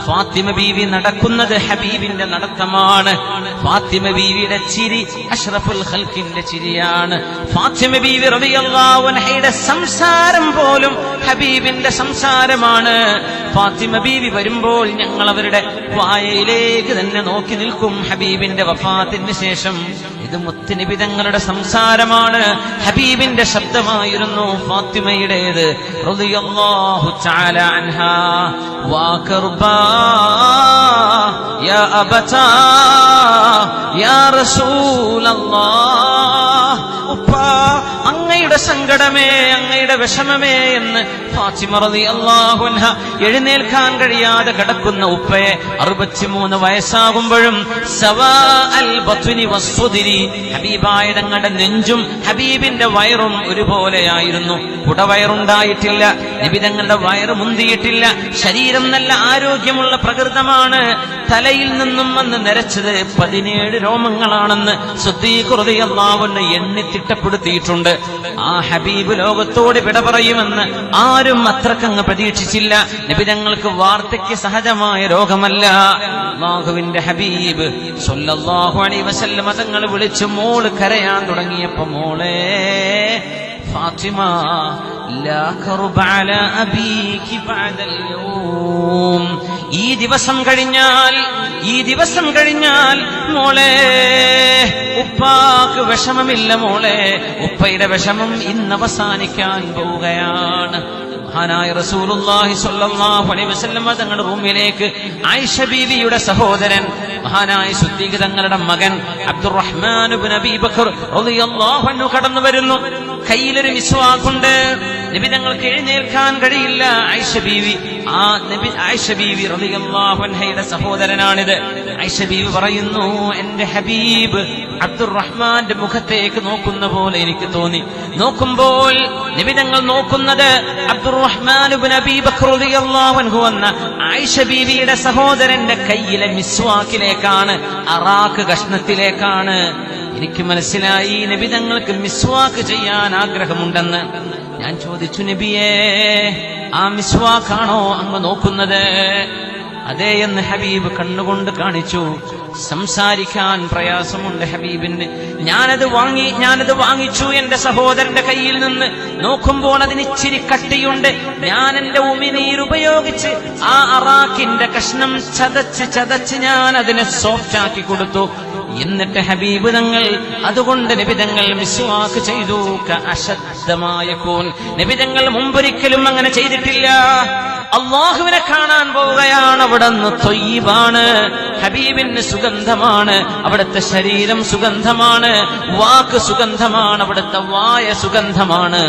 ഫാത്തിമ ബീവി നടക്കുന്നത് ഹബീബിന്റെ നടത്തമാണ്. ഫാത്തിമ ബീവിയുടെ ചിരി അഷ്റഫുൽ ഖൽഖിന്റെ ചിരിയാണ്. ഫാത്തിമ ബീവി റളിയല്ലാഹു അൻഹയുടെ സംസാരം പോലും ഹബീബിന്റെ സംസാരമാണ്. ഫാത്തിമ ബീവി വരുമ്പോൾ ഞങ്ങൾ അവരുടെ വായയിലേക്ക് തന്നെ നോക്കി നിൽക്കും. ഹബീബിന്റെ വഫാത്തിന് ശേഷം ഇത് മുത്തുനബി തങ്ങളുടെ സംസാരമാണ്, ഹബീബിന്റെ ശബ്ദമായിരുന്നു ഫാത്തിമയുടേത് റളിയല്ലാഹു തആല അൻഹാ. വാ കർബാ യാ അബതാ യാ റസൂലല്ലാഹ്, ഉപ്പാ അങ്ങയുടെ സങ്കടമേ, അങ്ങയുടെ വിഷമമേ എന്ന് ഫാത്തിമ റളിയല്ലാഹു അൻഹ എഴുന്നേൽക്കാൻ കഴിയാതെ കിടക്കുന്ന ഉപ്പയെ 63 വയസ്സാകുമ്പോഴും സവാ അൽ ബത്നി വസ്സുദിരി, ഹബീബായ തങ്ങളുടെ നെഞ്ചും ഹബീബിന്റെ വയറും ഒരുപോലെയായിരുന്നു. കുടവയറുണ്ടായിട്ടില്ല, നബി തങ്ങളുടെ വയറ് മുന്തിയിട്ടില്ല. ശരീരം നല്ല ആരോഗ്യമുള്ള പ്രകൃതമാണ്. തലയിൽ നിന്നും വന്ന് നിരച്ചത് 17 രോമങ്ങളാണെന്ന് സിദ്ദീഖ് റളിയല്ലാഹു അൻഹു എണ്ണി തിട്ടപ്പെടുത്തിയിട്ടുണ്ട്. ആ ഹബീബ് ലോകത്തോട് വിട പറയുമെന്ന് ആരും അത്രക്കങ്ങ് പ്രതീക്ഷിച്ചില്ല. നബി തങ്ങൾക്ക് വാർദ്ധക്യ സഹജമായ രോഗമല്ല. അല്ലാഹുവിന്റെ ഹബീബ് സ്വല്ലല്ലാഹു അലൈഹി വസല്ലം തങ്ങൾ വിളിച്ചു മോള് കരയാൻ തുടങ്ങിയപ്പോ, മോളെ ഫാത്തിമ ലാ കർബ അലാ അബീകി ബഅദൽ യൗം, ഈ ദിവസം കഴിഞ്ഞാൽ മോളെ ഉപ്പാക്ക് വിഷമമില്ല മോളെ, ഉപ്പയുടെ വിഷമം ഇന്ന് അവസാനിക്കാൻ പോവുകയാണ്. മഹാനായ റസൂലുള്ളാഹി സ്വല്ലല്ലാഹു അലൈഹി വസല്ലം തങ്ങളുടെ റൂമിലേക്ക് ആയിഷ ബീവിയുടെ സഹോദരൻ മഹാനായ സിദ്ദീഖ് തങ്ങളുടെ മകൻ അബ്ദുറഹ്മാൻ ഇബ്നു അബീ ബക്കർ റളിയല്ലാഹു അൻഹു കടന്നു വരുന്നു. കയ്യിലൊരു മിസ്വാക്കുണ്ട്. നബി തങ്ങൾക്ക് എഴുന്നേൽക്കാൻ കഴിയില്ല. ആയിഷ ബീവി റളിയല്ലാഹു അൻഹയുടെ സഹോദരനാണിത്. ആയിഷ ബീവി പറയുന്നു, എന്റെ ഹബീബ് അബ്ദുറഹ്മാന്റെ മുഖത്തേക്ക് നോക്കുന്ന പോലെ എനിക്ക് തോന്നി. നോക്കുമ്പോൾ നബി തങ്ങൾ നോക്കുന്നത് അബ്ദുറഹ്മാൻ ഇബ്നു അബീ ബക്കർ റളിയല്ലാഹു അൻഹു എന്ന ആയിഷ ബീവിയുടെ സഹോദരന്റെ കയ്യിലെ മിസ്വാക്കിലേക്കാണ്, അറാക്ക് കഷ്ണത്തിലേക്കാണ്. എനിക്ക് മനസ്സിലായി നബി തങ്ങൾക്ക് മിസ്വാക്ക് ചെയ്യാൻ ആഗ്രഹമുണ്ടെന്ന്. ഞാൻ ചോദിച്ചു, നബിയേ, ആ മിസ്വാക്കാണോ അങ്ങ് നോക്കുന്നത്? അതേ എന്ന് ഹബീബ് കണ്ണുകൊണ്ട് കാണിച്ചു. സംസാരിക്കാൻ പ്രയാസമുണ്ട് ഹബീബിന്. ഞാനത് വാങ്ങിച്ചു എന്റെ സഹോദരന്റെ കയ്യിൽ നിന്ന്. നോക്കുമ്പോൾ അതിന് ഇച്ചിരി കട്ടിയുണ്ട്. ഞാൻ എന്റെ ഉമിനീരുപയോഗിച്ച് ആ അറാക്കിന്റെ കഷ്ണം ചതച്ച് ഞാൻ അതിനെ സോഫ്റ്റ് ആക്കി കൊടുത്തു. എന്നിട്ട് ഹബീബ് തങ്ങൾ അതുകൊണ്ട് നബി തങ്ങൾ മിസ്വാക്ക് ചെയ്തു. അശദ്ധമായ കൂൻ നബി തങ്ങൾ മുമ്പൊരിക്കലും അങ്ങനെ ചെയ്തിട്ടില്ല. അള്ളാഹുവിനെ കാണാൻ പോവുകയാണ്. അവിടുന്ന് ത്വയ്യിബാണ്, ഹബീബിന് സുഗന്ധമാണ്, അവിടുത്തെ ശരീരം സുഗന്ധമാണ്, വാക്ക് സുഗന്ധമാണ്, അവിടുത്തെ വായ സുഗന്ധമാണ്.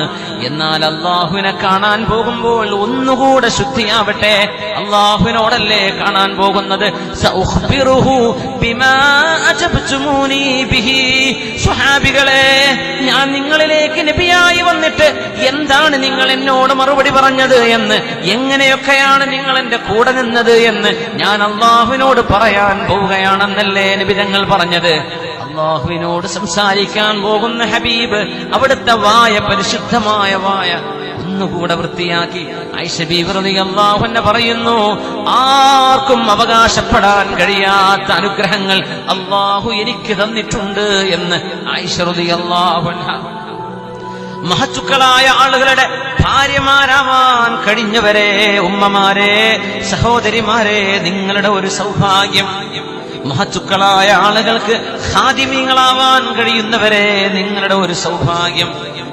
എന്നാൽ അള്ളാഹുവിനെ കാണാൻ പോകുമ്പോൾ ഒന്നുകൂടെ ശുദ്ധിയാവട്ടെ. അള്ളാഹുവിനോടല്ലേ കാണാൻ പോകുന്നത്. സഉഖ്ബിറുഹു ബിമാ അജബ്തുമൂനി ബിഹി. സ്വഹാബികളെ, ഞാൻ നിങ്ങളിലേക്ക് നബിയായി വന്നിട്ട് എന്താണ് നിങ്ങൾ എന്നോട് മറുപടി പറഞ്ഞത് എന്ന്, എങ്ങനെയൊക്കെയാണ് നിങ്ങൾ എന്റെ കൂടെ നിന്നത് എന്ന് ഞാൻ അള്ളാഹുവിനോട് പറയാൻ പോവുകയാണെന്നല്ലേ നബി തങ്ങൾ പറഞ്ഞത്. അള്ളാഹുവിനോട് സംസാരിക്കാൻ പോകുന്ന ഹബീബ് അവിടുത്തെ വായ, പരിശുദ്ധമായ വായ ഒന്നുകൂടെ വൃത്തിയാക്കി. ആയിഷ ബീവി റളിയല്ലാഹു അൻഹ പറയുന്നു, ആർക്കും അവകാശപ്പെടാൻ കഴിയാത്ത അനുഗ്രഹങ്ങൾ അള്ളാഹു എനിക്ക് തന്നിട്ടുണ്ട് എന്ന് ആയിഷ റളിയല്ലാഹു അൻഹ. മഹത്തുക്കളായ ആളുകളുടെ ഭാര്യമാരാവാൻ കഴിഞ്ഞവരെ, ഉമ്മമാരെ, സഹോദരിമാരെ, നിങ്ങളുടെ ഒരു സൗഭാഗ്യം. മഹത്തുക്കളായ ആളുകൾക്ക് ഖാദിമീങ്ങളാവാൻ കഴിയുന്നവരെ, നിങ്ങളുടെ ഒരു സൗഭാഗ്യം.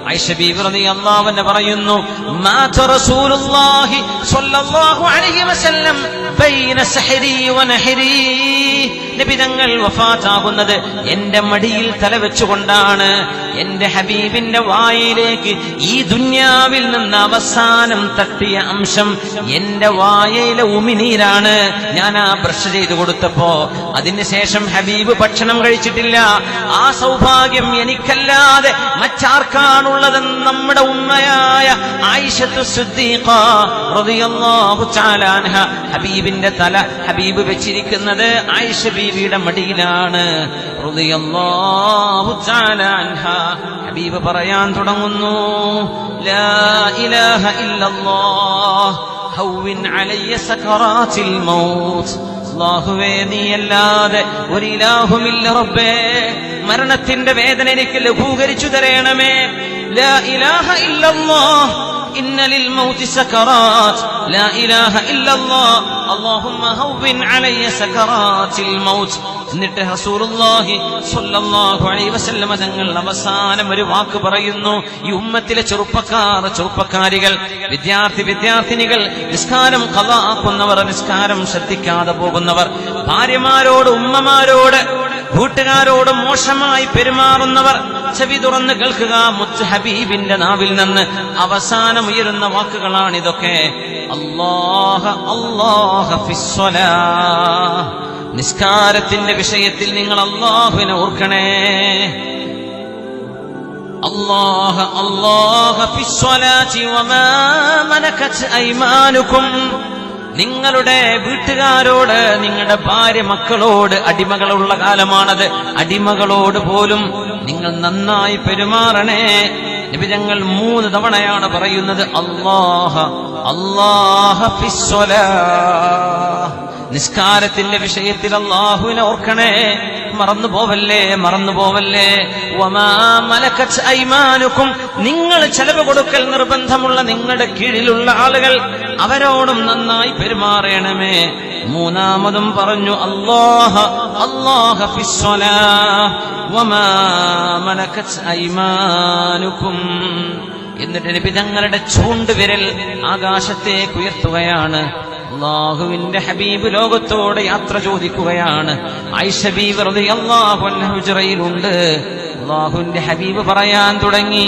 ആയിഷ ബീവി റളിയല്ലാഹു അൻഹ പറയുന്നു, മാത റസൂലുള്ളാഹി സ്വല്ലല്ലാഹു അലൈഹി വസല്ലം ബൈന സഹരി വനഹരി. നബി തങ്ങൾ വഫാത്താകുന്നത് എന്റെ മടിയിൽ തലവെച്ചുകൊണ്ടാണ്. എന്റെ ഹബീബിന്റെ വായയിലേക്ക് ഈ ദുന്യാവിൽ നിന്ന് അവസാനം തട്ടിയ അംശം എന്റെ വായയിലെ ഉമിനീരാണ്. ഞാൻ ആ ബ്രഷ് ചെയ്തു കൊടുത്തപ്പോ അതിനുശേഷം ഹബീബ് ഭക്ഷണം കഴിച്ചിട്ടില്ല. ആ സൗഭാഗ്യം എനിക്കല്ലാതെ മറ്റാർക്കാണുള്ളതെന്ന് നമ്മുടെ ഉമ്മയായ ആയിഷത്തു സിദ്ദീഖ റളിയല്ലാഹു തആല അൻഹ, ഹബീബിന്റെ തല ഹബീബ് വെച്ചിരിക്കുന്നത് ആയിഷ ബീവിയുടെ മടിയിലാണ് റളിയല്ലാഹു തആല അൻഹ. ഹബീബ് പറയാൻ തുടങ്ങുന്നു, ലാ ഇലാഹ ഇല്ലല്ലാഹ് ഹവ്വിൻ അലയ്യ സകറാത്തിൽ മൗത്ത്. അല്ലാഹുവേ, നീയല്ലാതെ ഒരു ഇലാഹുമില്ല റബ്ബേ, മരണത്തിന്റെ വേദന എനിക്ക് ലഘൂകരിച്ചു തരണമേ. ലാ ഇലാഹ ഇല്ലല്ലാഹ് ഇന്ന ലിൽ മൗതി സകറാത്ത്. ലാ ഇലാഹ ഇല്ലല്ലാഹ് അല്ലാഹുമ്മ ഹവ്വിൻ അലയ്യ സകറാത്തിൽ മൗത്ത്. എന്നിട്ട് റസൂലുള്ളാഹി സ്വല്ലല്ലാഹു അലൈഹി വസല്ലം തങ്ങൾ അവസാനം ഒരു വാക്ക് പറയുന്നു. ഈ ഉമ്മത്തിലെ ചെറുപ്പക്കാരികൾ, വിദ്യാർത്ഥിനികൾ, നിസ്കാരം ഖളാ ആക്കുന്നവർ, നിസ്കാരം ശ്രദ്ധിക്കാതെ പോകുന്നവർ, ഭാര്യമാരോട്, ഉമ്മമാരോട്, കൂട്ടുകാരോട് മോശമായി പെരുമാറുന്നവർ, ചെവി തുറന്ന് കേൾക്കുക. മുത്ത് ഹബീബിന്റെ നാവിൽ നിന്ന് അവസാനം ഉയരുന്ന വാക്കുകളാണിതൊക്കെ. അല്ലാഹ അല്ലാഹ ഫിസ്സലാ. നിസ്കാരത്തിന്റെ വിഷയത്തിൽ നിങ്ങൾ അല്ലാഹുവിനെ ഓർക്കണേ. അല്ലാഹ അല്ലാഹ ഫിസ്സലാത്തി വമാ മലകത് ഐമാനുകും. നിങ്ങളുടെ വീട്ടുകാരോട്, നിങ്ങളുടെ ഭാര്യ മക്കളോട്, അടിമകളുള്ള കാലമാണത്, അടിമകളോട് പോലും നിങ്ങൾ നന്നായി പെരുമാറണേ. നബി തങ്ങൾ 3 തവണയാണ് പറയുന്നത് അല്ലാഹ അല്ലാഹ ഫിസ്സലാ. നിസ്കാരത്തിന്റെ വിഷയത്തിൽ അല്ലാഹുവിനെ ഓർക്കണേ, മറന്നു പോവല്ലേ. വമാ മലകത് ഐമാനുകും. നിങ്ങൾ ചെലവ് കൊടുക്കൽ നിർബന്ധമുള്ള നിങ്ങളുടെ കീഴിലുള്ള ആളുകൾ, അവരോടും നന്നായി പെരുമാറണമേ. 3-മതും പറഞ്ഞു അല്ലാഹ അല്ലാഹ ഫിസ്സലാ വമാ മലകത് ഐമാനുകും. എന്നിട്ട് നബി തങ്ങളുടെ ചൂണ്ടുവിരൽ ആകാശത്തേക്ക് ഉയർത്തുകയാണ്. അല്ലാഹുവിന്റെ ഹബീബ് ലോകത്തോട് യാത്ര ചോദിക്കുകയാണ്. ആയിഷ ബീവി റളിയല്ലാഹു അൻഹ ഹുജറയിലുണ്ട്. അല്ലാഹുവിന്റെ ഹബീബ് പറയാൻ തുടങ്ങി,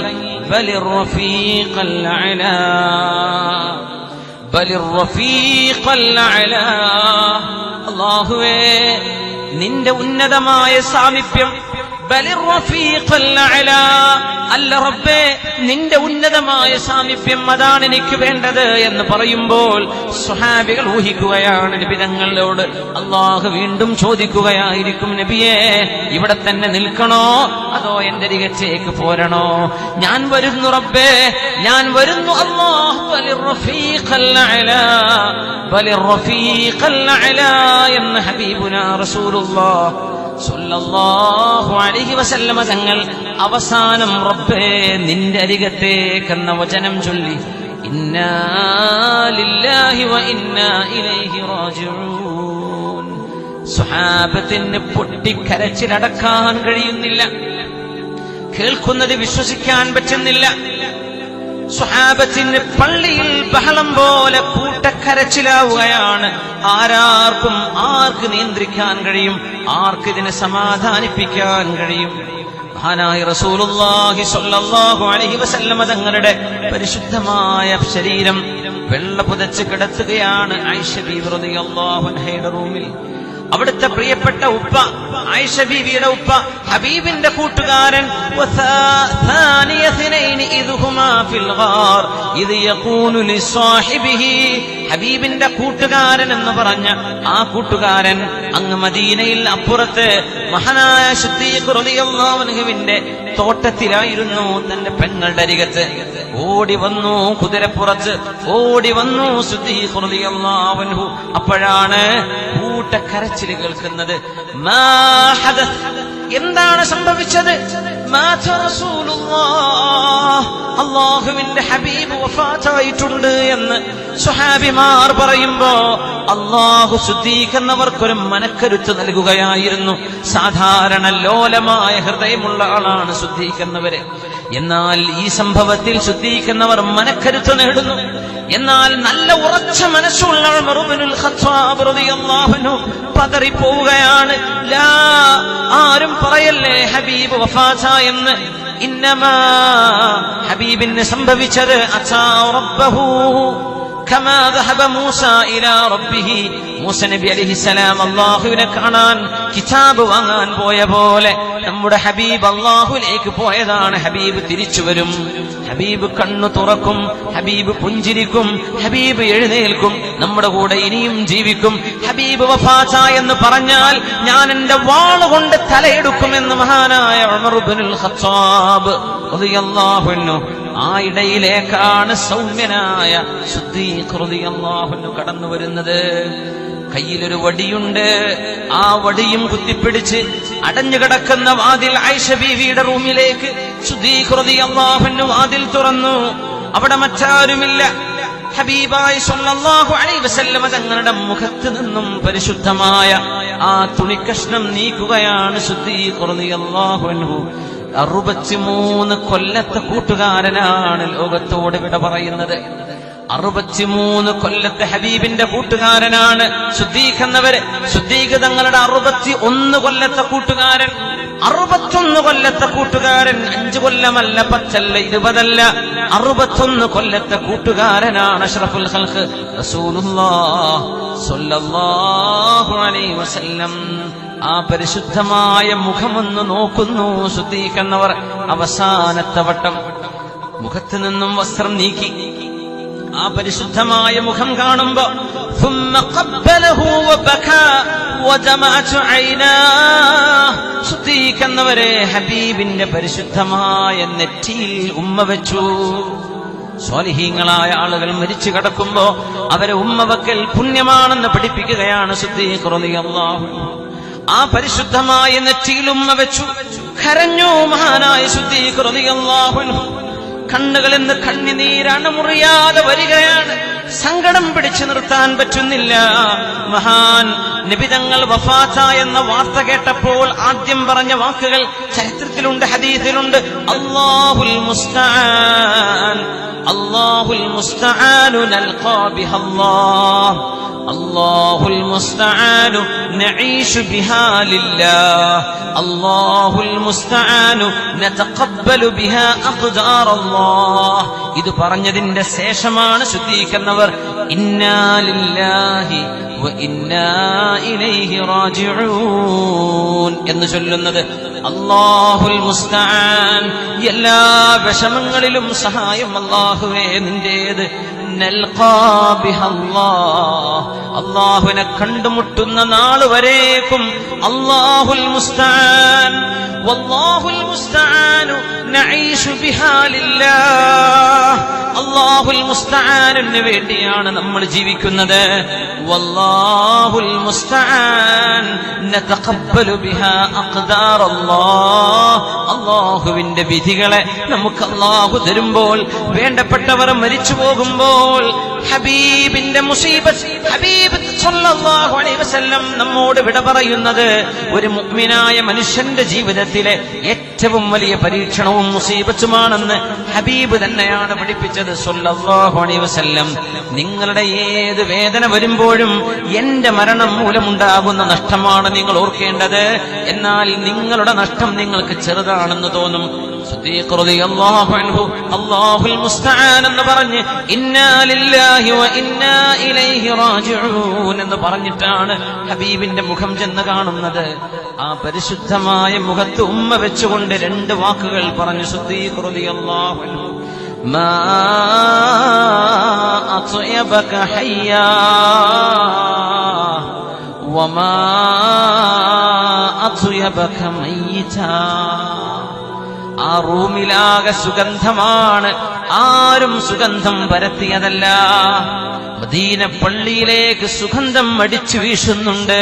ബലിർ റഫീഖൽ അലാ, ബലിർ റഫീഖൽ അലാ. അല്ലാഹുവേ, നിന്റെ ഉന്നതമായ സാമീപ്യം, ബലിർ റഫീഖൽ അലാ, അല്ല റബ്ബേ, നിന്റെ ഉന്നതമായ സാമീപ്യം അതാണ് എനിക്ക് വേണ്ടത് എന്ന് പറയുമ്പോൾ സ്വഹാബികൾ ഊഹിക്കുകയാണ് നബി തങ്ങളോട്. അല്ലാഹു വീണ്ടും ചോദിക്കുകയായിരിക്കും, നബിയേ, ഇവിടെ തന്നെ നിൽക്കണോ അതോ എന്റെ അരികത്തേക്ക് പോരണോ? ഞാൻ വരുന്നു റബ്ബേ, ഞാൻ വരുന്നു. അല്ലാഹു ബലിർ റഫീഖൽ അലാ, ബലിർ റഫീഖൽ അലാ എന്ന് ഹബീബുനാ റസൂലുള്ളാഹ് സ്വല്ലല്ലാഹു അലൈഹി വസല്ലമ തങ്ങൾ അവസാനം റബ്ബേ നിന്റെ അരികത്തേക്കെന്ന വചനം ചൊല്ലി, ഇന്നാ ലില്ലാഹി വ ഇന്നാ ഇലൈഹി റാജിഊൻ. സ്വഹാബത്തിന് പൊട്ടിക്കരച്ചിലടക്കാൻ കഴിയുന്നില്ല, കേൾക്കുന്നത് വിശ്വസിക്കാൻ പറ്റുന്നില്ല. സ്വഹാബത്തിന് പള്ളിയിൽ ബഹളം പോലെ കൂട്ടക്കരച്ചിലാവുകയാണ്. ആർക്ക് നിയന്ത്രിക്കാൻ കഴിയും? ആർക്കിതിനെ സമാധാനിപ്പിക്കാൻ കഴിയും? മഹാനായ റസൂലുള്ളാഹി സ്വല്ലല്ലാഹു അലൈഹി വസല്ലമ തങ്ങളുടെ പരിശുദ്ധമായ ശരീരം വെള്ള പുതച്ച് കിടത്തുകയാണ് ആയിഷ ബീവി റളിയല്ലാഹു അൻഹയുടെ റൂമിൽ. അവിടുത്തെ പ്രിയപ്പെട്ട ഉപ്പ, ആയിഷ ബീവിയുടെ ഉപ്പ, ഹബീബിന്റെ കൂട്ടുകാരൻ, ഹബീബിന്റെ കൂട്ടുകാരൻ എന്ന് പറഞ്ഞ ആ കൂട്ടുകാരൻ അങ്ങ് മദീനയിൽ അപ്പുറത്ത് മഹാനായ സിദ്ദീഖ് റളിയല്ലാഹു അൻഹുവിന്റെ തോട്ടത്തിലായിരുന്നു. തന്റെ പെങ്ങളുടെ അരികത്ത് ഓടി വന്നു, കുതിരപ്പുറത്ത് ഓടി വന്നു സിദ്ദീഖ് റളിയല്ലാഹു അൻഹു. അപ്പോഴാണ് കൂട്ടക്കരച്ചിൽ കേൾക്കുന്നത്. മാ ഹദസ്, എന്താണ് സംഭവിച്ചത്? മാത റസൂലുള്ളാഹ്, അല്ലാഹുവിന്റെ ഹബീബ് വഫാത്തായിട്ടുണ്ട് എന്ന് സ്വഹാബിമാർ പറയുമ്പോ അല്ലാഹു സിദ്ദീഖ് എന്നവർക്കൊരു മനക്കരുത്ത് നൽകുകയായിരുന്നു. സാധാരണ ലോലമായ ഹൃദയമുള്ള ആളാണ് സിദ്ദീഖ് എന്നവര്. എന്നാൽ ഈ സംഭവത്തിൽ സിദ്ദീഖ് എന്നവർ മനക്കരുത്ത് നേടുന്നു. എന്നാൽ നല്ല ഉറച്ച മനസ്സുള്ള ഉമർ ഇബ്നുൽ ഖത്താബ് റളിയല്ലാഹു അൻഹു പതറിപ്പോവുകയാണ്. ആരും പറയല്ലേ ഹബീബ് വഫാത്തായെന്ന്. ഇന്നമാ ഹബീബിന് സംഭവിച്ചത് അതാ റബ്ബഹു കമാ ദഹബ മൂസ ഇലാ റബ്ബിഹി, മൂസ നബി അലൈഹിസ്സലാം അല്ലാഹുവിനെ കാണാൻ കിതാബ് വാങ്ങാൻ പോയ പോലെ നമ്മുടെ ഹബീബ് അല്ലാഹുവിലേക്ക് പോയതാണ്. ഹബീബ് തിരിച്ചു വരും, ഹബീബ് കണ്ണു തുറക്കും, ഹബീബ് പുഞ്ചിരിക്കും, ഹബീബ് എഴുന്നേൽക്കും, നമ്മുടെ കൂടെ ഇനിയും ജീവിക്കും. ഹബീബ് വഫാത്ത എന്ന് പറഞ്ഞാൽ ഞാൻ എന്റെ വാളുകൊണ്ട് തലയെടുക്കുമെന്ന് മഹാനായ ഉമർ ഇബ്നുൽ ഖത്താബ് റളിയല്ലാഹു അൻഹു. ആ ഇടയിലേക്കാണ് സൗമ്യനായ സിദ്ദീഖ് റളിയല്ലാഹു അൻഹു കടന്നു വരുന്നത്. കയ്യിലൊരു വടിയുണ്ട്. ആ വടിയും കുത്തിപ്പിടിച്ച് അടഞ്ഞുകിടക്കുന്ന വാതിൽ ആയിഷ ബീവിയുടെ റൂമിലേക്ക് സിദ്ദീഖ് റളിയല്ലാഹു അൻഹു വാതിൽ തുറന്നു. അവിടെ മറ്റാരുമില്ല. ഹബീബായ സ്വല്ലല്ലാഹു അലൈഹി വസല്ലമ തങ്ങളുടെ മുഖത്ത് നിന്നും പരിശുദ്ധമായ ആ തുണിക്കഷ്ണം നീക്കുകയാണ് സിദ്ദീഖ് റളിയല്ലാഹു അൻഹു. 63 കൊല്ലത്തെ കൂട്ടുകാരനാണ് ലോകത്തോട് വിട പറയുന്നത്. 63 കൊല്ലത്തെ ഹബീബിന്റെ കൂട്ടുകാരനാണ് സിദ്ദീഖ് എന്നവര്. സിദ്ദീഖ് തങ്ങളുടെ 61 കൊല്ലത്തെ കൂട്ടുകാരൻ. 61 കൊല്ലത്തെ കൂട്ടുകാരൻ. 5 കൊല്ലമല്ല, 10 അല്ല, 20 അല്ല, 61 കൊല്ലത്തെ കൂട്ടുകാരനാണ് അഷ്റഫുൽ ഖൽഖ് റസൂലുള്ളാഹ് സ്വല്ലല്ലാഹു അലൈഹി വസല്ലം. ആ പരിശുദ്ധമായ മുഖമൊന്ന് നോക്കുന്നു സിദ്ദീഖ് എന്നവർ. അവസാനത്തെ വട്ടം മുഖത്ത് നിന്നും വസ്ത്രം നീക്കി ആ പരിശുദ്ധമായ മുഖം കാണുമ്പോ സിദ്ദീഖ് എന്നവരെ ഹബീബിന്റെ പരിശുദ്ധമായ നെറ്റിയിൽ ഉമ്മ വെച്ചു. സ്വാലിഹീങ്ങളായ ആളുകൾ മരിച്ചു കിടക്കുമ്പോ അവരെ ഉമ്മ വെക്കൽ പുണ്യമാണെന്ന് പഠിപ്പിക്കുകയാണ് സിദ്ദീഖ് റളിയല്ലാഹു അൻഹു. ആ പരിശുദ്ധമായ നെറ്റിയിൽ ഉമ്മ വെച്ചു. കരഞ്ഞു മഹാനായ സിദ്ദീഖ് റളിയല്ലാഹു അൻഹു. കണ്ണുകളിൽ നിന്ന് കണ്ണുനീരാണ് മുറിയാതെ വരികയാണ്. സങ്കടം പിടിച്ചു നിർത്താൻ പറ്റുന്നില്ല. മഹാൻ നബി തങ്ങൾ വഫാത്ത എന്ന വാർത്ത കേട്ടപ്പോൾ ആദ്യം പറഞ്ഞ വാക്കുകൾ ചരിത്രത്തിലുണ്ട്, ഹദീസിലുണ്ട്. അല്ലാഹുൽ മുസ്തആൻ, അല്ലാഹുൽ മുസ്തആനു നൽഖാ ബിഹല്ലാഹ്. അല്ലാഹുൽ മുസ്തആനു നഈഷു ബിഹാ ലില്ലാഹ് അല്ലാഹുൽ മുസ്തആനു നതഖബ്ബലു ബിഹാ അഖ്ദാർ അല്ലാഹ്. ഇത് പറഞ്ഞതിന്റെ ശേഷമാണ് ശുദ്ധീകരിക്കുന്നവർ ഇന്നാ ലില്ലാഹി വ ഇന്നാ ഇലൈഹി റാജിഊൻ എന്ന് ചൊല്ലുന്നത്. അല്ലാഹുൽ മുസ്തആൻ, എല്ലാ വിഷമങ്ങളിലും സഹായം അല്ലാഹുവേ നിന്റേത്. നൽഖാ ബിഹല്ലാഹ്, അല്ലാഹുവിനെ കണ്ടുമുട്ടുന്ന നാൾ വരേക്കും അല്ലാഹുൽ മുസ്തആൻ വല്ലാഹുൽ മുസ്തആനു നഈഷു ബിഹാ ലില്ലാഹ്. അല്ലാഹുൽ മുസ്തആനിന് വേണ്ടിയാണ് നമ്മൾ ജീവിക്കുന്നത്. വല്ലാഹുൽ മുസ്തആൻ നതഖബ്ബലു ബിഹാ അഖ്ദാർ അല്ലാഹ്. അല്ലാഹുവിന്റെ വിധികളെ നമുക്ക് അല്ലാഹു തരുമ്പോൾ, വേണ്ടപ്പെട്ടവർ മരിച്ചു പോകുമ്പോൾ, ഹബീബിന്റെ മുസീബത്ത് ഹബീബ് സല്ലല്ലാഹു അലൈഹി വസല്ലം നമ്മോട് വിട പറയുന്നത് ഒരു മുഅ്മിനായ മനുഷ്യന്റെ ജീവിതത്തിലെ ഏറ്റവും വലിയ പരീക്ഷണവും മുസീബത്തുമാണെന്ന് ഹബീബ് തന്നെയാണ് പഠിപ്പിച്ചത് സല്ലല്ലാഹു അലൈഹി വസല്ലം. നിങ്ങളുടെ ഏത് വേദന വരുമ്പോഴും എന്റെ മരണം മൂലമുണ്ടാകുന്ന നഷ്ടമാണ് നിങ്ങൾ ഓർക്കേണ്ടത്. എന്നാൽ നിങ്ങളുടെ നഷ്ടം നിങ്ങൾക്ക് ചെറുതാണെന്ന് തോന്നും. സിദ്ദീഖ് റളിയല്ലാഹു അൻഹു അല്ലാഹുൽ മുസ്തആൻ എന്ന് പറഞ്ഞ് ഇന്നാ ലില്ലാഹി വ ഇന്നാ ഇലൈഹി റാജിഊൻ എന്ന് പറഞ്ഞിട്ടാണ് ഹബീബിന്റെ മുഖം ചെന്ന് കാണുന്നത്. ആ പരിശുദ്ധമായ മുഖത്ത് ഉമ്മ വെച്ചുകൊണ്ട് രണ്ട് വാക്കുകൾ പറഞ്ഞു സിദ്ദീഖ് റളിയല്ലാഹു അൻഹു. മാ അത്യബക ഹയ്യാ വമാ അത്യബക മയ്യിതാ. ആ റൂമിലാകെ സുഗന്ധമാണ്, ആരും സുഗന്ധം പരത്തിയതല്ല. മദീന പള്ളിയിലേക്ക് സുഗന്ധം അടിച്ചു വീശുന്നുണ്ട്,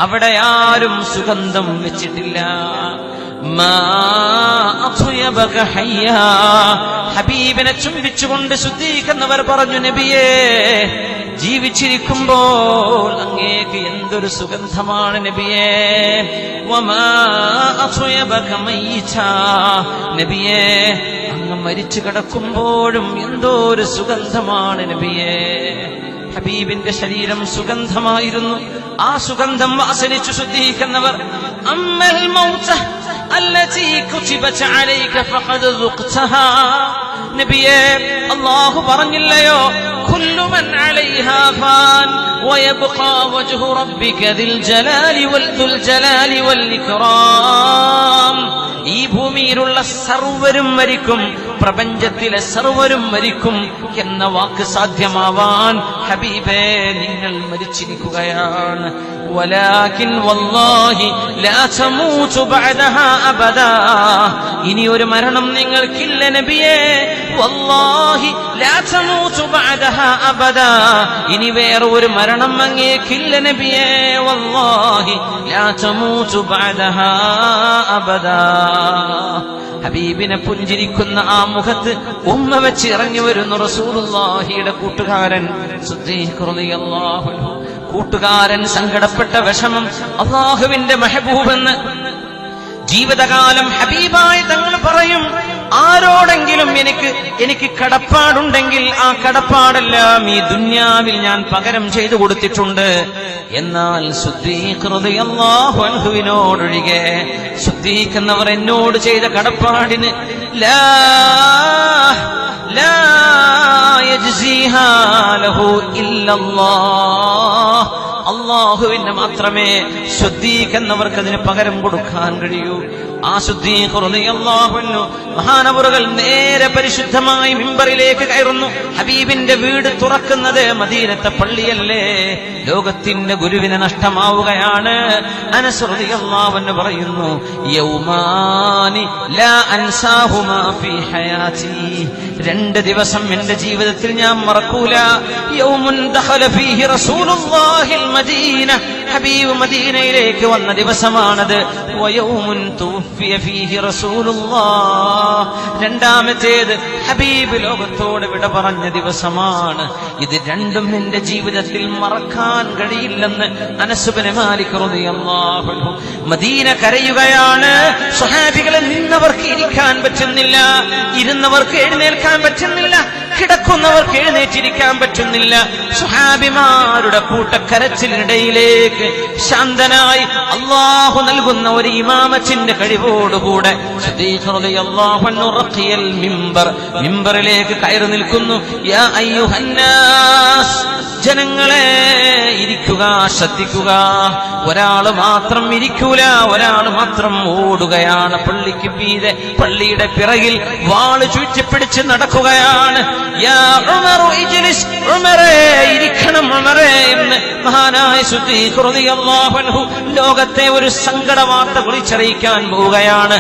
അവിടെ ആരും സുഗന്ധം വെച്ചിട്ടില്ല. ഹബീബിനെ ചുംബിച്ചുകൊണ്ട് ശുദ്ധീകരിക്കുന്നവർ പറഞ്ഞു, നബിയേ, ജീവിച്ചിരിക്കുമ്പോൾ അങ്ങേക്ക് എന്തൊരു സുഗന്ധമാണ് നബിയേ. നബിയേ, അങ്ങ് മരിച്ചു കിടക്കുമ്പോഴും എന്തോ ഒരു സുഗന്ധമാണ് നബിയേ. ഹബീബിന്റെ ശരീരം സുഗന്ധമായിരുന്നു. ആ സുഗന്ധം ആസ്വദിച്ചു ശുദ്ധീകരിക്കുന്നവർ അമ്മൽ മൗത അല്ലതി കുതിബത അലൈക ഫഖദ് ദുഖ്തഹാ. നബിയേ, അല്ലാഹു പറഞ്ഞില്ലയോ, കുല്ലു മൻ അലൈഹാ ഫാൻ വയബ്ഖാ വജ്ഹു റബ്ബിക ദിൽ ജലാലി വൽ ഇക്റാം. ഈ ഭൂമിയിലുള്ള സർവരും മരിക്കും, പ്രപഞ്ചത്തിലെ സർവരും മരിക്കും എന്ന വാക്ക് സാധ്യമാവാൻ ഹബീബേ നിങ്ങൾ മരിച്ചിരിക്കുകയാണ്. വലാകിൻ വല്ലാഹി ലാ തമൂതു ബഅദഹാ അബദാ. ഇനി ഒരു മരണം നിങ്ങൾക്കില്ല നബിയേ. വല്ലാഹി ലാ തമൂതു ബഅദഹാ അബദാ. ഇനി വേറെ ഒരു മരണം അങ്ങേക്കില്ല നബിയേ. വല്ലാഹി ലാ തമൂതു ബഅദഹാ അബദാ. ഹബീബിനെ പുഞ്ചിരിക്കുന്ന ആ മുഖത്ത് ഉമ്മ വെച്ച് ഇറങ്ങി വരുന്ന റസൂലുള്ളാഹിയുടെ കൂട്ടുകാരൻ സിദ്ദീഖ് റളിയല്ലാഹു അൻഹു. കൂട്ടുകാരൻ സങ്കടപ്പെട്ട വിഷമം അല്ലാഹുവിന്റെ മെഹബൂബെന്ന് ജീവിതകാലം ഹബീബായി തങ്ങൾ പറയും. ആരോടെങ്കിലും എനിക്ക് കടപ്പാടുണ്ടെങ്കിൽ ആ കടപ്പാടെല്ലാം ഈ ദുന്യാവിൽ ഞാൻ പകരം ചെയ്തു കൊടുത്തിട്ടുണ്ട്. എന്നാൽ സിദ്ദീഖ് റളിയല്ലാഹു അൻഹുവിനോടൊഴികെ സിദ്ദീഖ് എന്നോട് ചെയ്ത കടപ്പാടിന് ലാ യജ്സിഹാ ലഹു ഇല്ലല്ലാഹ്. അല്ലാഹുവിനെ മാത്രമേ സിദ്ദീഖ് എന്നവർക്ക് അതിന് പകരം കൊടുക്കാൻ കഴിയൂ. ആ സിദ്ദീഖ് റളിയല്ലാഹു അൻഹു മഹാനവറുകൾ നേരെ പരിശുദ്ധമായ മിമ്പറിലേക്ക് കയറുന്നു. ഹബീബിന്റെ വീട് തുറക്കുന്നത് മദീനത്തെ പള്ളിയല്ലേ. ലോകത്തിന്റെ ഗുരുവിനെ നഷ്ടമാവുകയാണ്. അനസ് റളിയല്ലാഹു അൻഹു പറയുന്നു, യൗമാനി ലാ അൻസാഹുമാ ഫീ ഹയാതി. രണ്ട് ദിവസം എന്റെ ജീവിതത്തിൽ ഞാൻ മറക്കൂല. യൗമുൻ ദഖല ഫീഹി റസൂലുള്ളാഹിൽ മദീന. ഹബീബ് മദീനയിലേക്ക് വന്ന ദിവസമാണത്. വയൗമുൻ തുവഫിയ ഫീഹി റസൂലുള്ളാഹ്. രണ്ടാമത്തേത് ഹബീബ് ലോകത്തോട് വിട പറഞ്ഞ ദിവസമാണ്. ഇത് രണ്ടും എന്റെ ജീവിതത്തിൽ മറക്കാൻ കഴിയില്ലെന്ന് അനസ് ബിൻ മാലിക് റളിയല്ലാഹു അൻഹു. മദീന കരയുകയാണ്. സ്വഹാബികളെ നിന്നവർക്ക് ഇരിക്കാൻ പറ്റുന്നില്ല, ഇരുന്നവർക്ക് എഴുന്നേൽക്കാൻ പറ്റുന്നില്ല. കിടക്കുന്നവർക്ക് എഴുന്നേറ്റിരിക്കാൻ പറ്റുന്നില്ല. സ്വഹാബിമാരുടെ കൂട്ടക്കരച്ചിലിനിടയിലേക്ക് ശാന്തനായി അല്ലാഹു നൽകുന്ന ഒരു ഇമാമത്തിന്റെ കഴിവോടുകൂടെ സിദ്ദീഖ് റളിയല്ലാഹു അൻഹു റഖിയൽ മിമ്പറിലേക്ക് കയറി നിൽക്കുന്നു. യാ അയ്യുഹന്നാസ്, ജനങ്ങളെ ഇരിക്കുക, ശ്രദ്ധിക്കുക. ഒരാള് മാത്രം ഇരിക്കൂല, ഒരാള് മാത്രം ഓടുകയാണ്. പള്ളിക്ക് മീതെ, പള്ളിയുടെ പിറകിൽ വാള് ചുറ്റിപ്പിടിച്ച് നടക്കുകയാണ്. യാ ഉമറു ഇജ്ലിസ്, ഉമറേ ഇരിക്കണം, ഉമറേ എന്ന് മഹാനായ സിദ്ദീഖ് റളിയല്ലാഹു അൻഹു ലോകത്തെ ഒരു സങ്കട വാർത്ത വിളിച്ചറിയിക്കാൻ പോവുകയാണ്.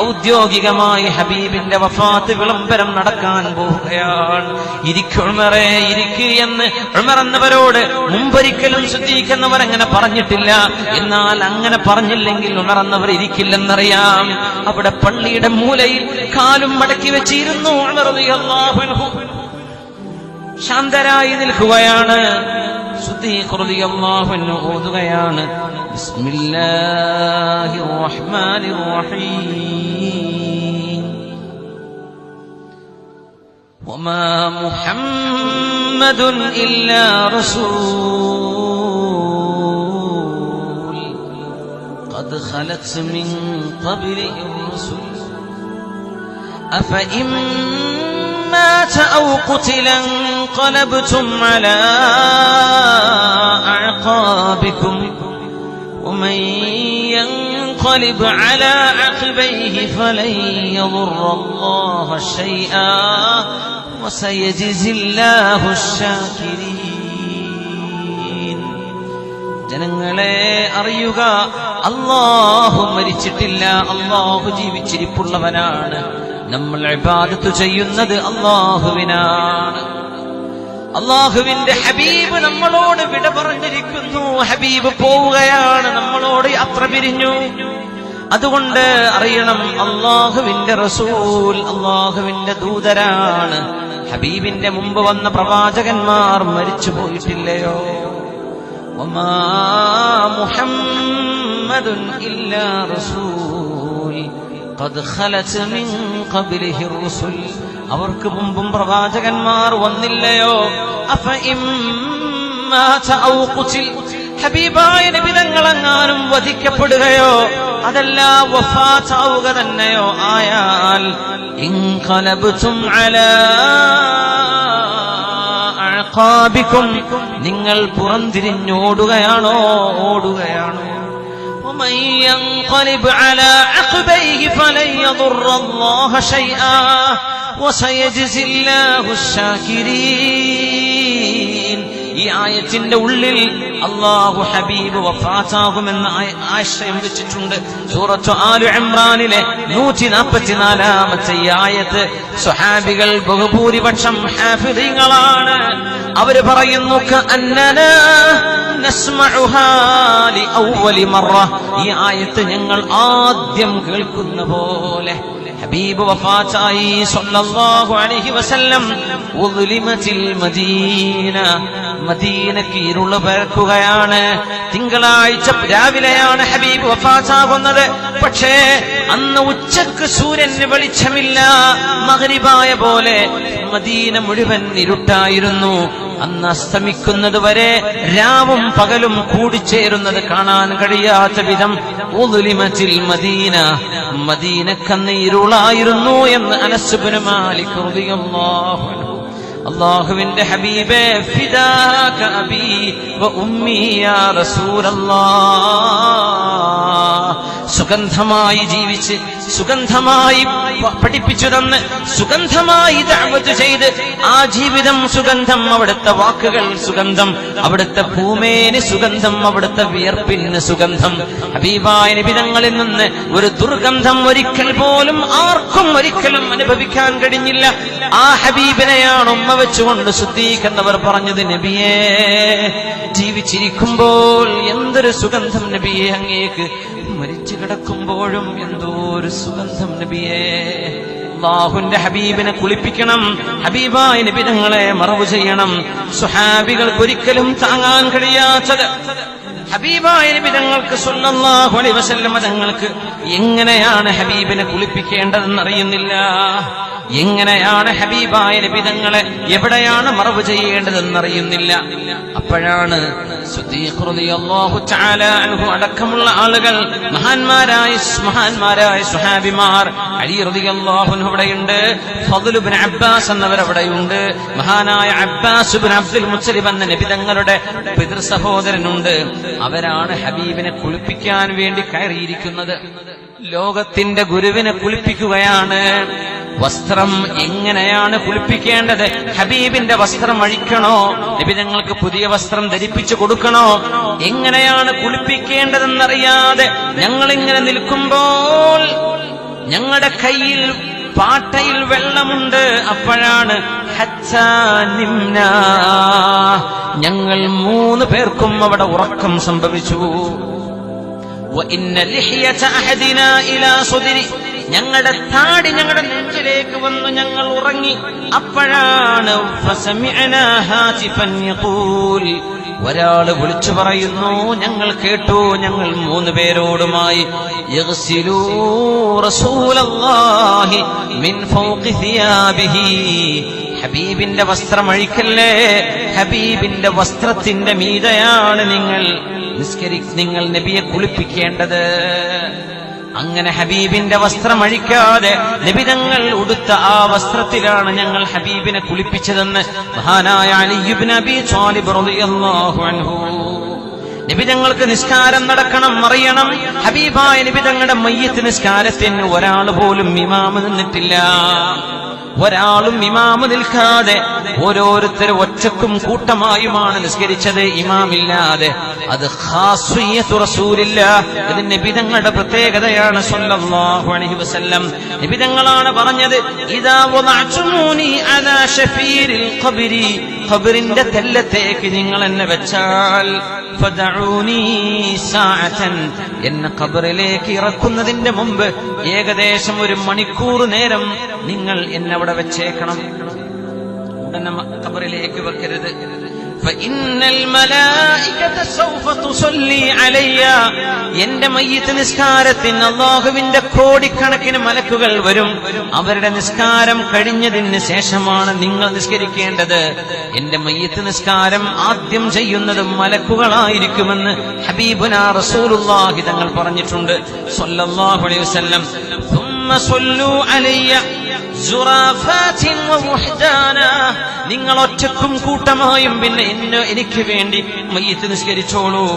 ഔദ്യോഗികമായി ഹബീബിന്റെ വഫാത്ത് വിളംബരം നടക്കാൻ പോവുകയാണ്. ഇരിക്കു ഉമറേ, ഇരിക്കൂ എന്ന് ഉമർ എന്നവരോട് മുമ്പൊരിക്കലും സിദ്ദീഖ് എന്നവർ അങ്ങനെ പറഞ്ഞിട്ടില്ല. എന്നാൽ അങ്ങനെ പറഞ്ഞില്ലെങ്കിൽ ഉമർ എന്നവർ ഇരിക്കില്ലെന്നറിയാം. അവിടെ പള്ളിയുടെ മൂലയിൽ കാലും മടക്കി വെച്ചിരുന്നു ഉമർ റളിയല്ലാഹു അൻഹു. ശാന്തരായി നിൽക്കുകയാണ്. സിദ്ദീഖ് റളിയല്ലാഹു അൻഹു ഓതുകയാണ്, ബിസ്മില്ലാഹിർ റഹ്മാനിർ റഹീം. വമാ മുഹമ്മദുൻ ഇല്ലാ റസൂൽ ഖദ് ഖലത് മിൻ ഖബ്ലിഹി الرسل أفإن مات أو قتل انقلبتم على أعقابكم ومن ينقلب على عقبيه فلن يضر الله شيئا وسيجزي الله الشاكرين. ജനങ്ങളെ അറിയുക, അല്ലാഹു മരിച്ചിട്ടില്ല, അല്ലാഹു ജീവിച്ചിരിപ്പുള്ളവനാണ്. നമ്മൾ ഇബാദത്ത് ചെയ്യുന്നത് അല്ലാഹുവിനാണ്. അല്ലാഹുവിന്റെ ഹബീബ് നമ്മളോട് വിട പറഞ്ഞിരിക്കുന്നു. ഹബീബ് പോവുകയാണ്, നമ്മളോട് യാത്ര പിരിഞ്ഞു. അതുകൊണ്ട് അറിയണം, അല്ലാഹുവിന്റെ റസൂൽ അല്ലാഹുവിന്റെ ദൂതരാണ്. ഹബീബിന്റെ മുമ്പ് വന്ന പ്രവാചകന്മാർ മരിച്ചു പോയിട്ടില്ലയോ? വമാ മുഹമ്മദുൻ ഇല്ലാ റസൂൽ ഖദ് ഖലത് മിൻ ഖബ്ലിഹി الرسل, അവർക്ക് മുമ്പും പ്രവാചകന്മാർ വന്നില്ലയോ? അഫഇം മാത ഔ ഖുതിൽ, ഹബീബായ നബി തങ്ങളെങ്ങാനും വധിക്കപ്പെടുകയോ അതല്ല വഫാത്താവുക തന്നെയോ ആയാൽ ഇൻഖലബ്തും അലാ അഅഖാബികും, നിങ്ങൾ പുറംതിരിഞ്ഞോടുകയാണോ? ഓടുകയാണോ? ومن ينقلب على عقبيه فلن يضر الله شيئا وسيجزي الله الشاكرين. ഈ ആയത്തിന്റെ ഉള്ളിൽ അല്ലാഹു ഹബീബ് വഫാത്താകുമെന്ന ആശയം വെച്ചിട്ടുണ്ട്. സൂറത്ത് ആലു ഇംറാനിലെ 144-ാമത്തെ ആയത്ത്. സ്വഹാബികൾ ബഹുഭൂരിപക്ഷം ഹാഫിദീങ്ങളാണ്. അവര് പറയുന്നു, കഅന്നനാ നസ്മഉഹാ ലിഅവ്വലി മറ, ഈ ആയത്ത് ഞങ്ങൾ ആദ്യം കേൾക്കുന്ന പോലെ. ഹബീബ് വഫാത്തായി സ്വല്ലല്ലാഹു അലൈഹി വസല്ലം. ഉദ്ലിമത്തിൽ മദീന, മദീനക്ക് ഇരുള് പരക്കുകയാണ്. തിങ്കളാഴ്ച രാവിലെയാണ് ഹബീബ് വഫാത്താകുന്നത്. പക്ഷേ അന്ന് ഉച്ചക്ക് സൂര്യന് വെളിച്ചമില്ല. മഗ്രിബായ പോലെ മദീന മുഴുവൻ ഇരുട്ടായിരുന്നു. അന്ന് അസ്തമിക്കുന്നത് വരെ രാവും പകലും കൂടിച്ചേരുന്നത് കാണാൻ കഴിയാത്ത വിധം ഉദ്ലിമത്തിൽ മദീന, മദീനക്കന്ന് ഇരുളായിരുന്നു എന്ന് അനസ് ഇബ്നു മാലിക് റളിയല്ലാഹു അൻഹു. അല്ലാഹുവിന്റെ ഹബീബേ, ഫിദാക അബീ വ ഉമ്മീ യാ റസൂലല്ലാഹ്. സുഗന്ധമായി ജീവിച്ച്, സുഗന്ധമായി പഠിപ്പിച്ചു തന്ന്, സുഗന്ധമായി ദഅവത്ത് ചെയ്ത്, ആ ജീവിതം സുഗന്ധം, അവിടുത്തെ വാക്കുകൾ സുഗന്ധം, അവിടുത്തെ ഭൂമേന് സുഗന്ധം, അവിടുത്തെ വിയർപ്പിന് സുഗന്ധം. ഹബീബായ നബി തങ്ങളിൽ നിന്ന് ഒരു ദുർഗന്ധം ഒരിക്കൽ പോലും ആർക്കും ഒരിക്കലും അനുഭവിക്കാൻ കഴിഞ്ഞില്ല. ആ ഹബീബിനെയാണ് ഉമ്മ വെച്ചുകൊണ്ട് സിദ്ദീഖ് എന്നവർ പറഞ്ഞത്, നബിയേ, ജീവിച്ചിരിക്കുമ്പോൾ എന്തൊരു സുഗന്ധം നബിയെ, അങ്ങേക്ക് മരിച്ചു കിടക്കുമ്പോഴും എന്തോ ഒരു സുഗന്ധം നബിയേ. അല്ലാഹുവിന്റെ ഹബീബിനെ കുളിപ്പിക്കണം, ഹബീബായ നബി തങ്ങളെ മറവ് ചെയ്യണം. സ്വഹാബികൾക്ക് ഒരിക്കലും താങ്ങാൻ കഴിയാത്തത് ഹബീബായ നബി തങ്ങൾക്ക് സ്വല്ലല്ലാഹു അലൈഹി വസല്ലം തങ്ങൾക്ക് എങ്ങനെയാണ് ഹബീബിനെ കുളിപ്പിക്കേണ്ടതെന്ന് അറിയുന്നില്ല. എങ്ങനെയാണ് ഹബീബായ നബി തങ്ങളെ എവിടെയാണ് മറവ് ചെയ്യേണ്ടതെന്നറിയുന്നില്ല. അപ്പോഴാണ് സിദ്ദീഖ് റളിയല്ലാഹു തആല അൻഹു അടക്കമുള്ള ആളുകൾ, മഹാന്മാരായ സ്വഹാബിമാർ, അലി റളിയല്ലാഹു അൻഹു അവിടെയുണ്ട്, ഫദ്ൽ ഇബ്നു അബ്ബാസ് എന്നവർ അവിടെയുണ്ട്, മഹാനായ അബ്ബാസ് ഇബ്നു അബ്ദുൽ മുത്തലിബ് എന്ന നബി തങ്ങളുടെ പിതൃ സഹോദരനുണ്ട്. അവരാണ് ഹബീബിനെ കുളിപ്പിക്കാൻ വേണ്ടി കയറിയിരിക്കുന്നത്. ലോകത്തിന്റെ ഗുരുവിനെ കുളിപ്പിക്കുകയാണ്. വസ്ത്രം എങ്ങനെയാണ് കുളിപ്പിക്കേണ്ടത്? ഹബീബിന്റെ വസ്ത്രം അഴിക്കണോ? നബി തങ്ങൾക്ക് പുതിയ വസ്ത്രം ധരിപ്പിച്ചു കൊടുക്കണോ? എങ്ങനെയാണ് കുളിപ്പിക്കേണ്ടതെന്നറിയാതെ ഞങ്ങളിങ്ങനെ നിൽക്കുമ്പോൾ ഞങ്ങളുടെ കയ്യിൽ പാട്ടയിൽ വെള്ളമുണ്ട്. അപ്പോഴാണ് ഞങ്ങൾ 3 പേർക്കും അവിടെ ഉറക്കം സംഭവിച്ചു. ഞങ്ങളുടെ താടി ഞങ്ങളുടെ നെഞ്ചിലേക്ക് വന്നു, ഞങ്ങൾ ഉറങ്ങി. അപ്പോഴാണ് ഒരാള് വിളിച്ചു പറയുന്നു, ഞങ്ങൾ കേട്ടു, ഞങ്ങൾ 3 പേരോടുമായി ഹബീബിന്റെ വസ്ത്രം അഴിക്കല്ലേ, ഹബീബിന്റെ വസ്ത്രത്തിന്റെ മീതയാണ് നിങ്ങൾ നബിയെ കുളിപ്പിക്കേണ്ടത്. അങ്ങനെ ഹബീബിന്റെ വസ്ത്രം അഴിക്കാതെ നബിതങ്ങൾ ഉടുത്ത ആ വസ്ത്രത്തിലാണ് ഞങ്ങൾ ഹബീബിനെ കുളിപ്പിച്ചതെന്ന് മഹാനായ അലി ഇബ്നു അബീ ത്വാലിബ് റളിയല്ലാഹു അൻഹു. നബിതങ്ങൾക്ക് നിസ്കാരം നടക്കണം, അറിയണം. ഹബീബായ നബിതങ്ങളുടെ മയ്യിത്ത് നിസ്കാരത്തിന് ഒരാൾ പോലും ഇമാമ് നിന്നിട്ടില്ല. ഒരാളും ഇമാമ് നിൽക്കാതെ ഓരോരുത്തരും ഒറ്റക്കും കൂട്ടമായുമാണ് നിസ്കരിച്ചത്, ഇമാമില്ലാതെ. അത് ഖാസിയ്യത്തു റസൂലില്ലാഹ്, ഇത് നബിതങ്ങളുടെ പ്രത്യേകതയാണ് സ്വല്ലല്ലാഹു അലൈഹി വസല്ലം. നബിതങ്ങളാണ് പറഞ്ഞത്, ഇദാ വദഅതുമൂനി അലാ ശഫീരിൽ ഖബ്രി, ഖബറിന്റെ തെല്ലത്തേക്ക് നിങ്ങൾ എന്നെ വെച്ചാൽ ഫദഊനി സാഅതൻ, എന്നെ ഖബറിലേക്ക് ഇറക്കുന്നതിന്റെ മുമ്പ് ഏകദേശം 1 മണിക്കൂർ നേരം നിങ്ങൾ എന്നെ അവിടെ വെച്ചേക്കണം. ഉടനെ ഖബറിലേക്ക് വെക്കരുത്. ഫഇന്നൽ മലായികത സൗഫ തുസല്ലി അലയ്യ, എന്റെ മയ്യിത്ത് നിസ്കാരത്തിന് അല്ലാഹുവിന്റെ കോടിക്കണക്കിന് മലക്കുകൾ വരും. അവരുടെ നിസ്കാരം കഴിഞ്ഞതിന് ശേഷമാണ് നിങ്ങൾ നിസ്കരിക്കേണ്ടത്. എന്റെ മയ്യിത്ത് നിസ്കാരം ആദ്യം ചെയ്യുന്നത് മലക്കുകളായിരിക്കുമെന്ന് ഹബീബുനാ റസൂലുള്ളാഹി തങ്ങൾ പറഞ്ഞിട്ടുണ്ട് സ്വല്ലല്ലാഹു അലൈഹി വസല്ലം. ثم صلوا علي زرافات ووحدانا, നിങ്ങൾ ഒറ്റക്കും കൂട്ടമായും പിന്നെ എനിക്ക് വേണ്ടി മയ്യിത്ത് നിസ്കരിച്ചോളൂ.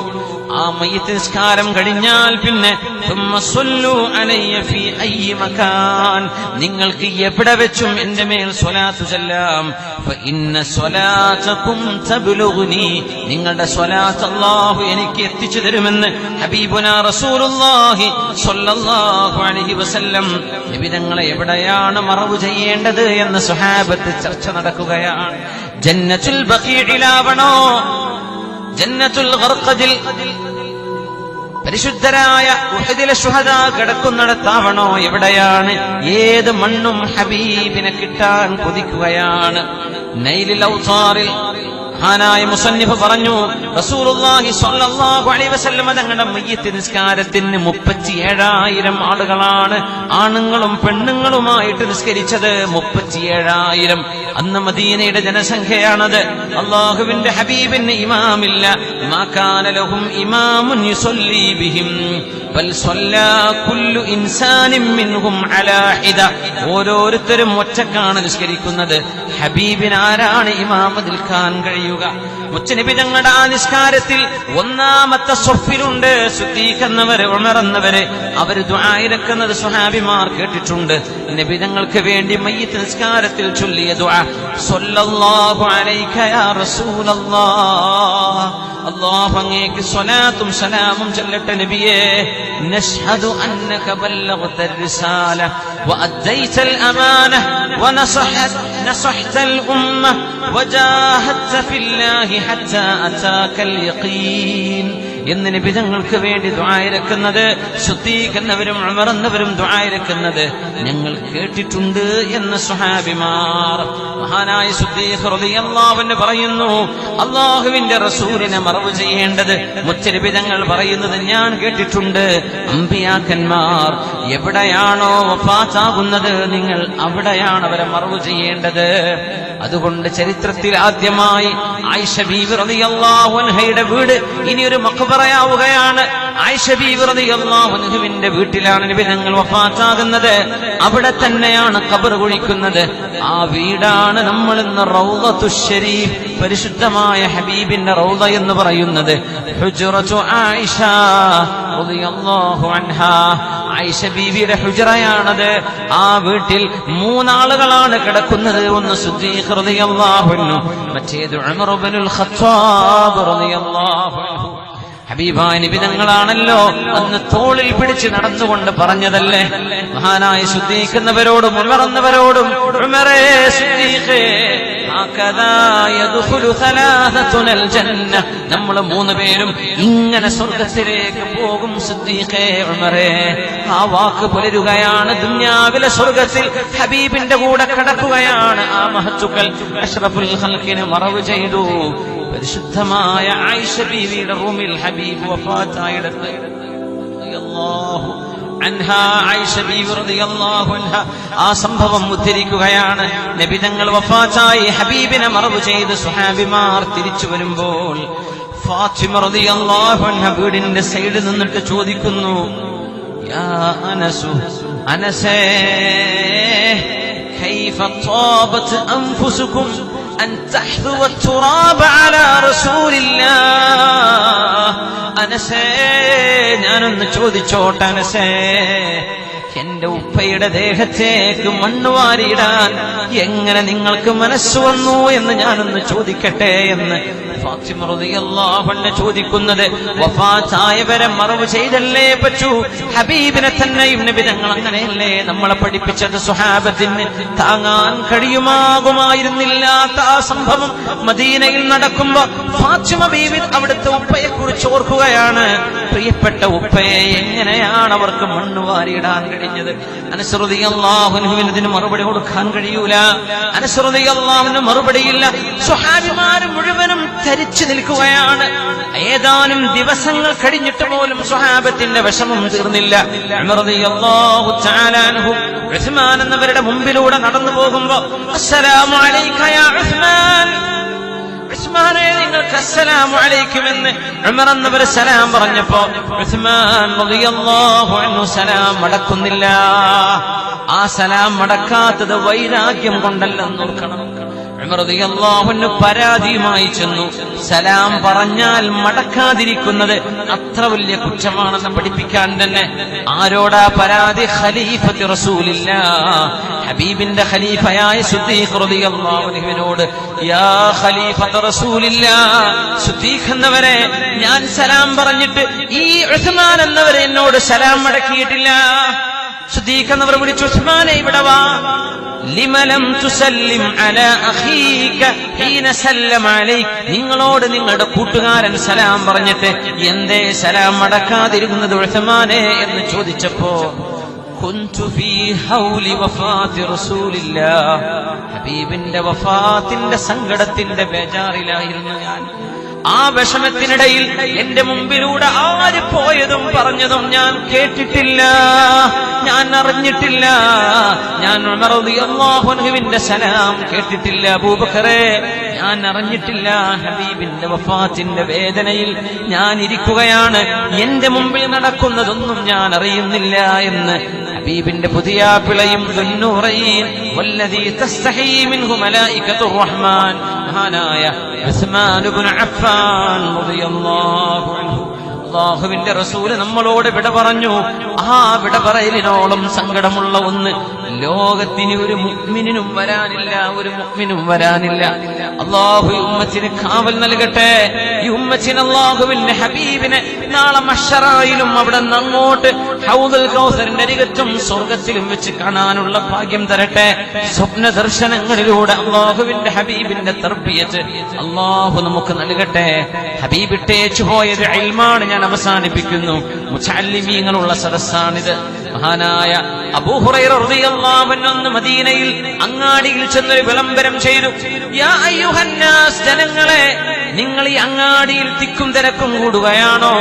ആ മയ്യിത്ത് നിസ്കാരം കഴിഞ്ഞാൽ പിന്നെ ثم صلوا علي في اي مكان, നിങ്ങൾക്ക് എവിടെ വെച്ചും എന്റെ മേൽ സ്വലാത്ത് ചൊല്ലാം. فإن صلاتكم تبلغني, നിങ്ങളുടെ സ്വലാത്ത് അല്ലാഹു എനിക്ക് എത്തിച്ചു തരുമെന്ന് ഹബീബുനാ റസൂലുള്ളാഹി സ്വല്ലല്ലാഹു അലൈഹി വസല്ലം. നബി തങ്ങളെ എവിടെയാണ് മറവ് ചെയ്യേണ്ടത് എന്ന് സ്വഹാബത്ത് ചർച്ച നടക്കുകയാണ്. ജന്നത്തുൽ ബഖീഇലാവണോ, ജന്നത്തുൽ ഗർഖദിൽ പരിശുദ്ധരായ ഉഹദിലെ ശുഹദാ കിടക്കുന്നിടത്താവണോ, എവിടെയാണ്? ഏത് മണ്ണും ഹബീബിനെ കിട്ടാൻ കൊതിക്കുകയാണ്. നൈലുൽ ഔതാറിൽ മഹാനായ മുസന്നിഫ് പറഞ്ഞു, റസൂലുള്ളാഹി സ്വല്ലല്ലാഹു അലൈഹി വസല്ലം തങ്ങളുടെ മയ്യിത്ത് നിസ്കാരത്തിന് 37,000 ആളുകളാണ് ആണുങ്ങളും പെണ്ണുങ്ങളുമായിട്ട് നിസ്കരിച്ചത്. 37,000. അന്ന് മദീനയുടെ ജനസംഖ്യയാണത്. അല്ലാഹുവിന്റെ ഹബീബിന് ഇമാമില്ല. മാ കാന ലഹും ഇമാമുൻ യുസല്ലി ബിഹിം ബൽ സ്വല്ലാ കുല്ലു ഇൻസാനിൻ മിൻഹും അലാ ഹിദ, ഓരോരുത്തരും ഒറ്റക്കാണ് നിസ്കരിക്കുന്നത്. ഹബീബിന് ആരാണ് ഇമാമ നിൽക്കാൻ കഴിയുക? മുത്തനബി തങ്ങളുടെ ആ നിസ്കാരത്തിൽ 1-ാമത്തെ സ്വഫിലുണ്ട് സിദ്ദീഖ് എന്നവര്, ഉമർ എന്നവര്. അവര് ദുആ ഇറക്കുന്നത് സ്വഹാബിമാർ കേട്ടിട്ടുണ്ട്. നബി തങ്ങൾക്ക് വേണ്ടി മയ്യിത്ത് നിസ്കാരത്തിൽ ചൊല്ലിയ ദുആ, സ്വല്ലല്ലാഹു അലൈക യാ റസൂലല്ലാഹ്, അല്ലാഹു അങ്ങേക്ക് സ്വലാത്തും സലാമും ചൊല്ലട്ടെ നബിയേ. നശ്ഹദു അന്നക ബല്ലഗ്ത റിസാല വഅദ്ദൈതൽ അമാന വനസഹ്തൽ ഉമ്മ വജാഹദ്ത ഫില്ലാഹി ഹത്താ അതാകൽ യഖീൻ. എന്ന് നബി തങ്ങൾക്ക് വേണ്ടി ദുആ ഇറക്കുന്നത്, സിദ്ദീഖ് എന്നവരും ഉമർ എന്നവരും ദുആ ഇറക്കുന്നത് ഞങ്ങൾ കേട്ടിട്ടുണ്ട് എന്ന് സ്വഹാബിമാർ. മഹാനായ സിദ്ദീഖ് റളിയല്ലാഹു അൻഹു പറയുന്നു, അല്ലാഹുവിന്റെ റസൂലിനെ മറവ് ചെയ്യേണ്ടത് മുത്തനബി തങ്ങൾ പറയുന്നത് ഞാൻ കേട്ടിട്ടുണ്ട്. അമ്പിയാക്കന്മാർ എവിടെയാണോ വഫാത്താകുന്നത് നിങ്ങൾ അവിടെയാണ് അവരെ മറവ് ചെയ്യേണ്ടത്. അതുകൊണ്ട് ചരിത്രത്തിൽ ആദ്യമായി ആയിഷ ബീവി റളിയല്ലാഹു അൻഹയുടെ വീട് ഇനി ഒരു മഖ്ബറയാവുകയാണ്. ആയിഷ ബീവി റളിയല്ലാഹു അൻഹുവിന്റെ വീട്ടിലാണ് നബി തങ്ങൾ വഫാത്താകുന്നത്. അവിടെ തന്നെയാണ് ഖബർ കുഴിക്കുന്നത്. ആ വീടാണ് നമ്മൾ ഇന്ന് റൗളത്തുൽ ശരീഫ്, പരിശുദ്ധമായ ഹബീബിന്റെ റൗള എന്ന് പറയുന്നത്. ഹുജ്റത്തു ആയിഷ റളിയല്ലാഹു അൻഹാ, ആയിഷ ബീവിയുടെ ഹുജ്റയാണത്. ആ വീട്ടിൽ മൂന്നാളുകളാണ് കിടക്കുന്നത്. ഒന്ന് സിദ്ദീഖ് റളിയല്ലാഹു അൻഹു, മറ്റേത് ഉമർ ഇബ്നുൽ ഖത്താബ് റളിയല്ലാഹു അൻഹു. ഹബീബായ നബി തങ്ങളാണല്ലോ അന്ന് തോളിൽ പിടിച്ച് നടന്നുകൊണ്ട് പറഞ്ഞതല്ലേ മഹാനായ സിദ്ദീഖ് എന്നവരോടും ഉമർ എന്നവരോടും, ഉമറേ സിദ്ദീഖേ നമ്മൾ മൂന്ന് പേരും ഇങ്ങനെ സ്വർഗത്തിലേക്ക് പോകും സിദ്ദീഖേ ഉമറേ. ആ വാക്ക് പുലരുകയാണ്. ദുനിയാവിലെ സ്വർഗത്തിൽ ഹബീബിന്റെ കൂടെ കിടക്കുകയാണ്. ആ മഹത്തുക്കൾ അഷ്റഫുൽ ഖൽഖിനെ മറവ് ചെയ്തു. പരിശുദ്ധമായ ആയിഷ ബീവിയുടെ റൂമിൽ ഹബീബ് വഫാത്തായിടത്ത് ആയിഷ ബീവി റളിയല്ലാഹു അൻഹ ആ സംഭവം ഉദ്ധരിക്കുകയാണ്. നബി തങ്ങൾ വഫാത്തായി ഹബീബിനെ മറവ് ചെയ്ത് സ്വഹാബിമാർ തിരിച്ചു വരുമ്പോൾ ഫാത്തിമ റളിയല്ലാഹു അൻഹ വീടിന്റെ സൈഡിൽ നിന്നിട്ട് ചോദിക്കുന്നു, യാ അനസു, അനസേ കൈഫ ത്വാബത് അൻഫുസുകും അൻ തഹ്ദു വത്തുറാബ അലാ റസൂലില്ലാഹ്. അനസേ, ഞാനൊന്ന് ചോദിച്ചോട്ടെ അനസേ, എന്റെ ഉപ്പയുടെ ദേഹത്തേക്ക് മണ്ണ് വാരിയിടാൻ എങ്ങനെ നിങ്ങൾക്ക് മനസ്സ് വന്നു എന്ന് ഞാനൊന്ന് ചോദിക്കട്ടെ എന്ന് ഫാത്തിമ റളിയല്ലാഹു അൻഹ ചോദിക്കുന്നത്. വഫാത്തായവരെ മറവ് ചെയ്തല്ലേ പറ്റൂ. ഹബീബിനെ തന്നെയും നബി തങ്ങൾ അങ്ങനെയല്ലേ നമ്മളെ പഠിപ്പിച്ചത്. സ്വഹാബത്തിന് താങ്ങാൻ കഴിയുമാകുമായിരുന്നില്ലാത്ത ആ സംഭവം മദീനയിൽ നടക്കുമ്പോ ഫാത്തിമ ബീവി അവിടുത്തെ ഉപ്പയെ കുറിച്ച് ഓർക്കുകയാണ്. പ്രിയപ്പെട്ട ഉപ്പയെ എങ്ങനെയാണ് അവർക്ക് മണ്ണ് വാരിയിടാൻ കഴിഞ്ഞത്? അനസ് റളിയല്ലാഹു അൻഹുവിന് ഇതിന് മറുപടി കൊടുക്കാൻ കഴിയൂല. അനസ് റളിയല്ലാഹു അൻഹു മറുപടിയില്ല. സ്വഹാബിമാർ മുഴുവനും ധരിച്ചു നിൽക്കുകയാണ്. ഏതാനും ദിവസങ്ങൾ കഴിഞ്ഞിട്ട് പോലും സ്വഹാബത്തിന്റെ വിഷമം തീർന്നില്ല. ഉമർ റളിയല്ലാഹു തആല അൻഹു ഉസ്മാൻ എന്നവരുടെ മുമ്പിലൂടെ നടന്നു പോകുമ്പോ, അസ്സലാമു അലൈക യാ ഉസ്മാൻ, ഉസ്മാനെ നിങ്ങൾക്ക് അസ്സലാമു അലൈക്കും എന്ന് ഉമർ എന്നവർ സലാം പറഞ്ഞപ്പോ ഉസ്മാൻ റളിയല്ലാഹു അൻഹു സലാം മടക്കുന്നില്ല. ആ സലാം മടക്കാത്തത് വൈരാഗ്യം കൊണ്ടല്ലെന്ന് ഓർക്കണം. ഉമർ റളിയല്ലാഹു അൻഹു പരാതിയുമായി ചെന്നു. സലാം പറഞ്ഞാൽ മടക്കാതിരിക്കുന്നത് അത്ര വലിയ കുറ്റമാണെന്ന് പഠിപ്പിക്കാൻ തന്നെ. ആരോടാ പരാതി? ഖലീഫത്ത് റസൂലില്ലാഹ്, ഹബീബിന്റെ ഖലീഫയായ സിദ്ദീഖ് റളിയല്ലാഹു അൻഹുവിനോട്. യാ ഖലീഫത്ത് റസൂലില്ലാഹ്, സിദ്ദീഖ് എന്നവരെ, ഞാൻ സലാം പറഞ്ഞിട്ട് ഈ ഉസ്മാൻ എന്നവരെ എന്നോട് സലാം മടക്കിയിട്ടില്ല. സിദ്ദീഖ് എന്നവർ വിളിച്ചു, ഉസ്മാനെ ഇവിടെ വാ. ലിമലം തുസല്ലിം അലാ അഖീക ഹീന സല്ലമ അലൈക, നിങ്ങളോട് നിങ്ങളുടെ കൂട്ടുകാരൻ സലാം പറഞ്ഞിട്ട് എന്തേ സലാം മടക്കാതിരുന്നത് ഉസ്മാനെ എന്ന് ചോദിച്ചപ്പോ, കുന്തു ഫീ ഹൗലി വഫാത്തി റസൂലില്ലാഹ്, ഹബീബിന്റെ വഫാത്തിന്റെ സങ്കടത്തിന്റെ ബേജാറിലായിരുന്നു ഞാൻ. ആ വിഷമത്തിനിടയിൽ എന്റെ മുമ്പിലൂടെ ആര് പോയതും പറഞ്ഞതും ഞാൻ കേട്ടിട്ടില്ല, ഞാൻ അറിഞ്ഞിട്ടില്ല. ഞാൻ ഉമർ റളിയല്ലാഹു അൻഹുവിന്റെ സലാം കേട്ടിട്ടില്ല. അബൂബക്കറേ, ഞാൻ അറിഞ്ഞിട്ടില്ല. ഹബീബിന്റെ വഫാത്തിന്റെ വേദനയിൽ ഞാൻ ഇരിക്കുകയാണ്. എന്റെ മുമ്പിൽ നടക്കുന്നതൊന്നും ഞാൻ അറിയുന്നില്ല എന്ന് ഹബീബിന്റെ പുതിയ പിളയും ദുന്നൂറൈൻ വല്ലദീ തസ്തഹീ മിൻഹു മലായികത്തുർ റഹ്മാൻ, മഹാനായ ഉസ്മാൻ ഇബ്നു അഫ്ഫാൻ റളിയല്ലാഹു അൻഹു. അല്ലാഹുവിന്റെ റസൂല് നമ്മളോട് വിട പറഞ്ഞു. ആ വിട പറയലിനോളം സങ്കടമുള്ള ഒന്ന് ലോകത്തിന് ഒരു മുഅ്മിനിനും വരാനില്ല, ഒരു മുഅ്മിനും വരാനില്ല. അല്ലാഹു ഈ ഉമ്മത്തിന് കാവൽ നൽകട്ടെ. ഈ ഉമ്മത്തിന് അല്ലാഹുവിന്റെ ഹബീബിനെ നാളെ മഹ്ശറായിലും അവിടെ നിന്ന് അങ്ങോട്ട് ഹൗദുൽ കൗസറിന്റെ അരികത്തും സ്വർഗത്തിലും വെച്ച് കാണാനുള്ള ഭാഗ്യം തരട്ടെ. സ്വപ്ന ദർശനങ്ങളിലൂടെ അല്ലാഹുവിന്റെ ഹബീബിന്റെ തർബിയത്ത് അല്ലാഹു നമുക്ക് നൽകട്ടെ. ഹബീബ് ഇട്ടേച്ചു പോയത് ഇൽമാണ്. ഞാൻ അവസാനിപ്പിക്കുന്നു. മുതഅല്ലിമീങ്ങളുള്ള സദസ്സാണിത്. മഹാനായ അബൂ ഹുറൈറ റളിയല്ലാഹു അൻഹു മദീനയിൽ അങ്ങാടിയിൽ ചെന്നൊരു വിളംബരം ചെയ്തു. യാ അയ്യുഹന്നാസ്, ജനങ്ങളെ, നിങ്ങൾ ഈ അങ്ങാടിയിൽ തിക്കും തിരക്കും കൂടുകയാണോ?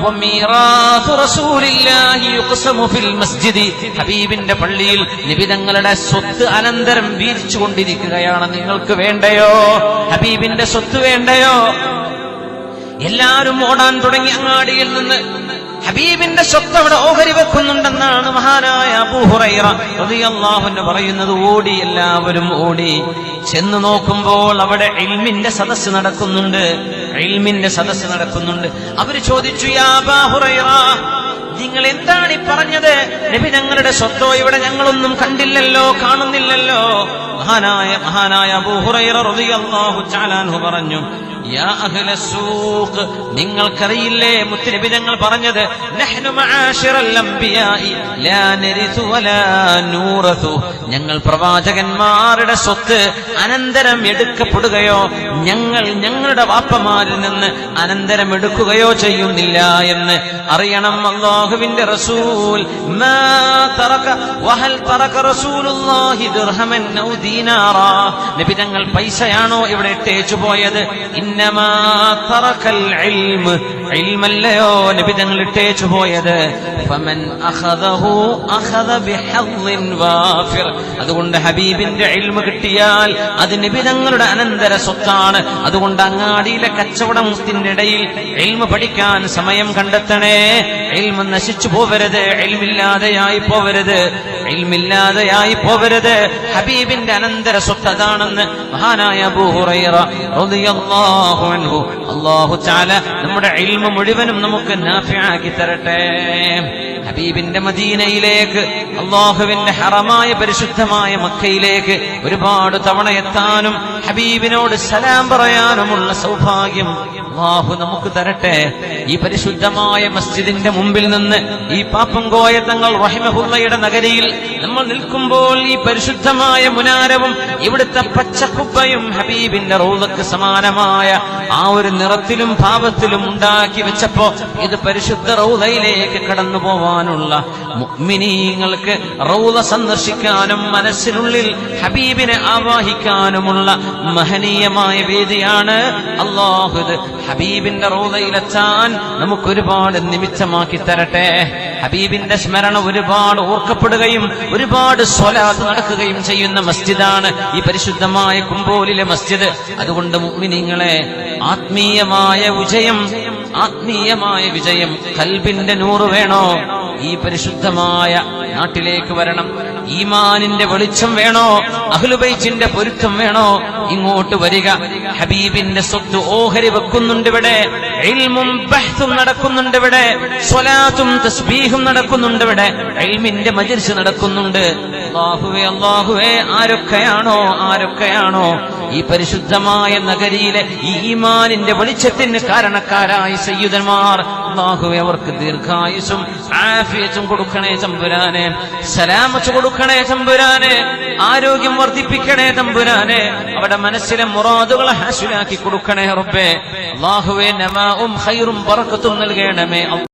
വമീറാസു റസൂലില്ലാഹി യുഖ്സമു ഫിൽ മസ്ജിദി, ഹബീബിന്റെ പള്ളിയിൽ നബി തങ്ങളുടെ സ്വത്ത് അനന്തരം വീതിച്ചുകൊണ്ടിരിക്കുകയാണ്. നിങ്ങൾക്ക് വേണ്ടയോ? ഹബീബിന്റെ സ്വത്ത് വേണ്ടയോ? എല്ലാവരും ഓടാൻ തുടങ്ങി അങ്ങാടിയിൽ നിന്ന്. ഹബീബിന്റെ സ്വത്ത് അവിടെ ഓഹരി വെക്കുന്നുണ്ടെന്നാണ് മഹാനായ അബൂ ഹുറൈറ റളിയല്ലാഹു അൻഹു പറയുന്നത്. ഓടി, എല്ലാവരും ഓടി. ചെന്ന് നോക്കുമ്പോൾ അവിടെ ഇൽമിന്റെ സദസ്സ് നടക്കുന്നുണ്ട്. ഇൽമിന്റെ സദസ്സ് നടക്കുന്നുണ്ട്. അവര് ചോദിച്ചു, യാ അബൂ ഹുറൈറ, നിങ്ങൾ എന്താണ് ഈ പറഞ്ഞത്? നബി ഞങ്ങളുടെ സ്വത്തോ ഇവിടെ ഞങ്ങളൊന്നും കണ്ടില്ലല്ലോ, കാണുന്നില്ലല്ലോ. മഹാനായ അബൂ ഹുറൈറ റളിയല്ലാഹു തആല അൻഹു പറഞ്ഞു, യാ അഹ്ലസ് സൂഖ്, നിങ്ങൾക്കറിയില്ലേ മുത്തുനബി ഞങ്ങൾ പറഞ്ഞത്, നഹ്നു മആശിറൽ അംബിയാഇ ലാ നരിസു വലാ നൂറസു, ഞങ്ങൾ പ്രവാചകന്മാരുടെ സ്വത്ത് അനന്തരം എടുക്കപ്പെടുകയോ ഞങ്ങളുടെ വാപ്പമാരിൽ നിന്ന് അനന്തരം എടുക്കുകയോ ചെയ്യുന്നില്ല എന്ന് അറിയണം. അല്ലാഹുവിന്റെ റസൂൽ മാ തറക വഹൽ തറക റസൂലുള്ളാഹി ദിർഹമൻ ഔ ദീനാറാ, നബി തങ്ങൾ പൈസയാണോ ഇവിടെ ഇട്ടേച്ചു പോയത്? ഇന്നമാ തറകൽ ഇൽമ, ഇൽമല്ലയോ നബി തങ്ങൾ ഇട്ടേച്ചു പോയത്. ഫമൻ അഖദഹു അഖദ ബിഹദ്ദിൻ വാഫിർ, അതുകൊണ്ട് ഹബീബിന്റെ ഇൽമ കിട്ടിയാൽ അത് നബി തങ്ങളുടെ അനന്തര സ്വത്താണ്. അതുകൊണ്ട് അങ്ങാടിയിലെ കച്ചവടത്തിന്റെ ഇടയിൽ ഇൽമ പഠിക്കാൻ സമയം കണ്ടെത്തണേ. ഇൽമ നശിച്ചു പോവരുത്, ഇൽമില്ലാതെയായി പോവരുത്, ഇൽമില്ലാതെയായി പോവരുത്. ഹബീബിന്റെ അനന്തര സ്വത്ത് അതാണെന്ന് മഹാനായ അബൂ ഹുറൈറ റളിയല്ലാഹു അൻഹു. അല്ലാഹു തആല നമ്മുടെ ഇൽമ മുഴുവനും നമുക്ക് നാഫിആക്കി തരട്ടെ. ഹബീബിന്റെ മദീനയിലേക്ക്, അല്ലാഹുവിന്റെ ഹറമായ പരിശുദ്ധമായ മക്കയിലേക്ക് ഒരുപാട് തവണ എത്താനും ഹബീബിനോട് സലാം പറയാനുമുള്ള സൗഭാഗ്യം അല്ലാഹു നമുക്ക് തരട്ടെ. ഈ പരിശുദ്ധമായ മസ്ജിദിന്റെ മുമ്പിൽ നിന്ന് ഈ പാപ്പങ്കോയ തങ്ങൾ റഹിമഹുള്ളയുടെ നഗരിയിൽ നമ്മൾ നിൽക്കുമ്പോൾ ഈ പരിശുദ്ധമായ മുനാരവും ഇവിടുത്തെ പച്ചക്കുബ്ബയും ഹബീബിന്റെ റൗളക്ക് സമാനമായ ആ ഒരു നിറത്തിലും ഭാവത്തിലും ഉണ്ടാക്കി വെച്ചപ്പോ ഇത് പരിശുദ്ധ റൗളയിലേക്ക് കടന്നു പോവാനുള്ള, മുഅ്മിനീങ്ങൾക്ക് റൗള സന്ദർശിക്കാനും മനസ്സിനുള്ളിൽ ഹബീബിനെ ആവാഹിക്കാനുമുള്ള മഹനീയമായ വേദിയാണ്. അല്ലാഹു ഹബീബിന്റെ റൗളയിലെത്താൻ നമുക്ക് ഒരുപാട് നിമിത്തമാക്കി തരട്ടെ. ഹബീബിന്റെ സ്മരണ ഒരുപാട് ഓർക്കപ്പെടുകയും ഒരുപാട് സ്വലാത്ത് നടക്കുകയും ചെയ്യുന്ന മസ്ജിദാണ് ഈ പരിശുദ്ധമായ കുമ്പോലിലെ മസ്ജിദ്. അതുകൊണ്ട് മുഅ്മിനീങ്ങളെ, ആത്മീയമായ വിജയം, കൽബിന്റെ നൂറ് വേണോ? ഈ പരിശുദ്ധമായ നാട്ടിലേക്ക് വരണം. ഈമാനിന്റെ വെളിച്ചം വേണോ? അഹ്ലുബൈത്തിന്റെ പൊരുത്തം വേണോ? ഇങ്ങോട്ട് വരിക. ഹബീബിന്റെ സ്വത്ത് ഓഹരി വെക്കുന്നുണ്ട് ഇവിടെ, ഇൽമും ബഹ്സും നടക്കുന്നുണ്ട് ഇവിടെ, സ്വലാത്തും തസ്ബീഹും നടക്കുന്നുണ്ട് ഇവിടെ, ഇൽമിന്റെ മജ്ലിസ് നടക്കുന്നുണ്ട്. അല്ലാഹുവേ, ആരൊക്കെയാണോ ഈ പരിശുദ്ധമായ നഗരിയിലെ ഈ ഈമാനിന്റെ വെളിച്ചത്തിന് കാരണക്കാരായ സയ്യിദന്മാർ, അല്ലാഹുവേ അവർക്ക് ദീർഘായുസ്സും ആഫിയത്തും കൊടുക്കണേ തമ്പുരാനെ, സലാമത്ത് കൊടുക്കണേ തമ്പുരാനെ, ആരോഗ്യം വർദ്ധിപ്പിക്കണേ തമ്പുരാനെ, അവിടെ മനസ്സിലെ മുറാദുകളെ ഹാസിലാക്കി കൊടുക്കണേ റബ്ബേ. അല്ലാഹുവേ, നമാഉം ഖൈറും ബറക്കത്തും നൽകണമേ.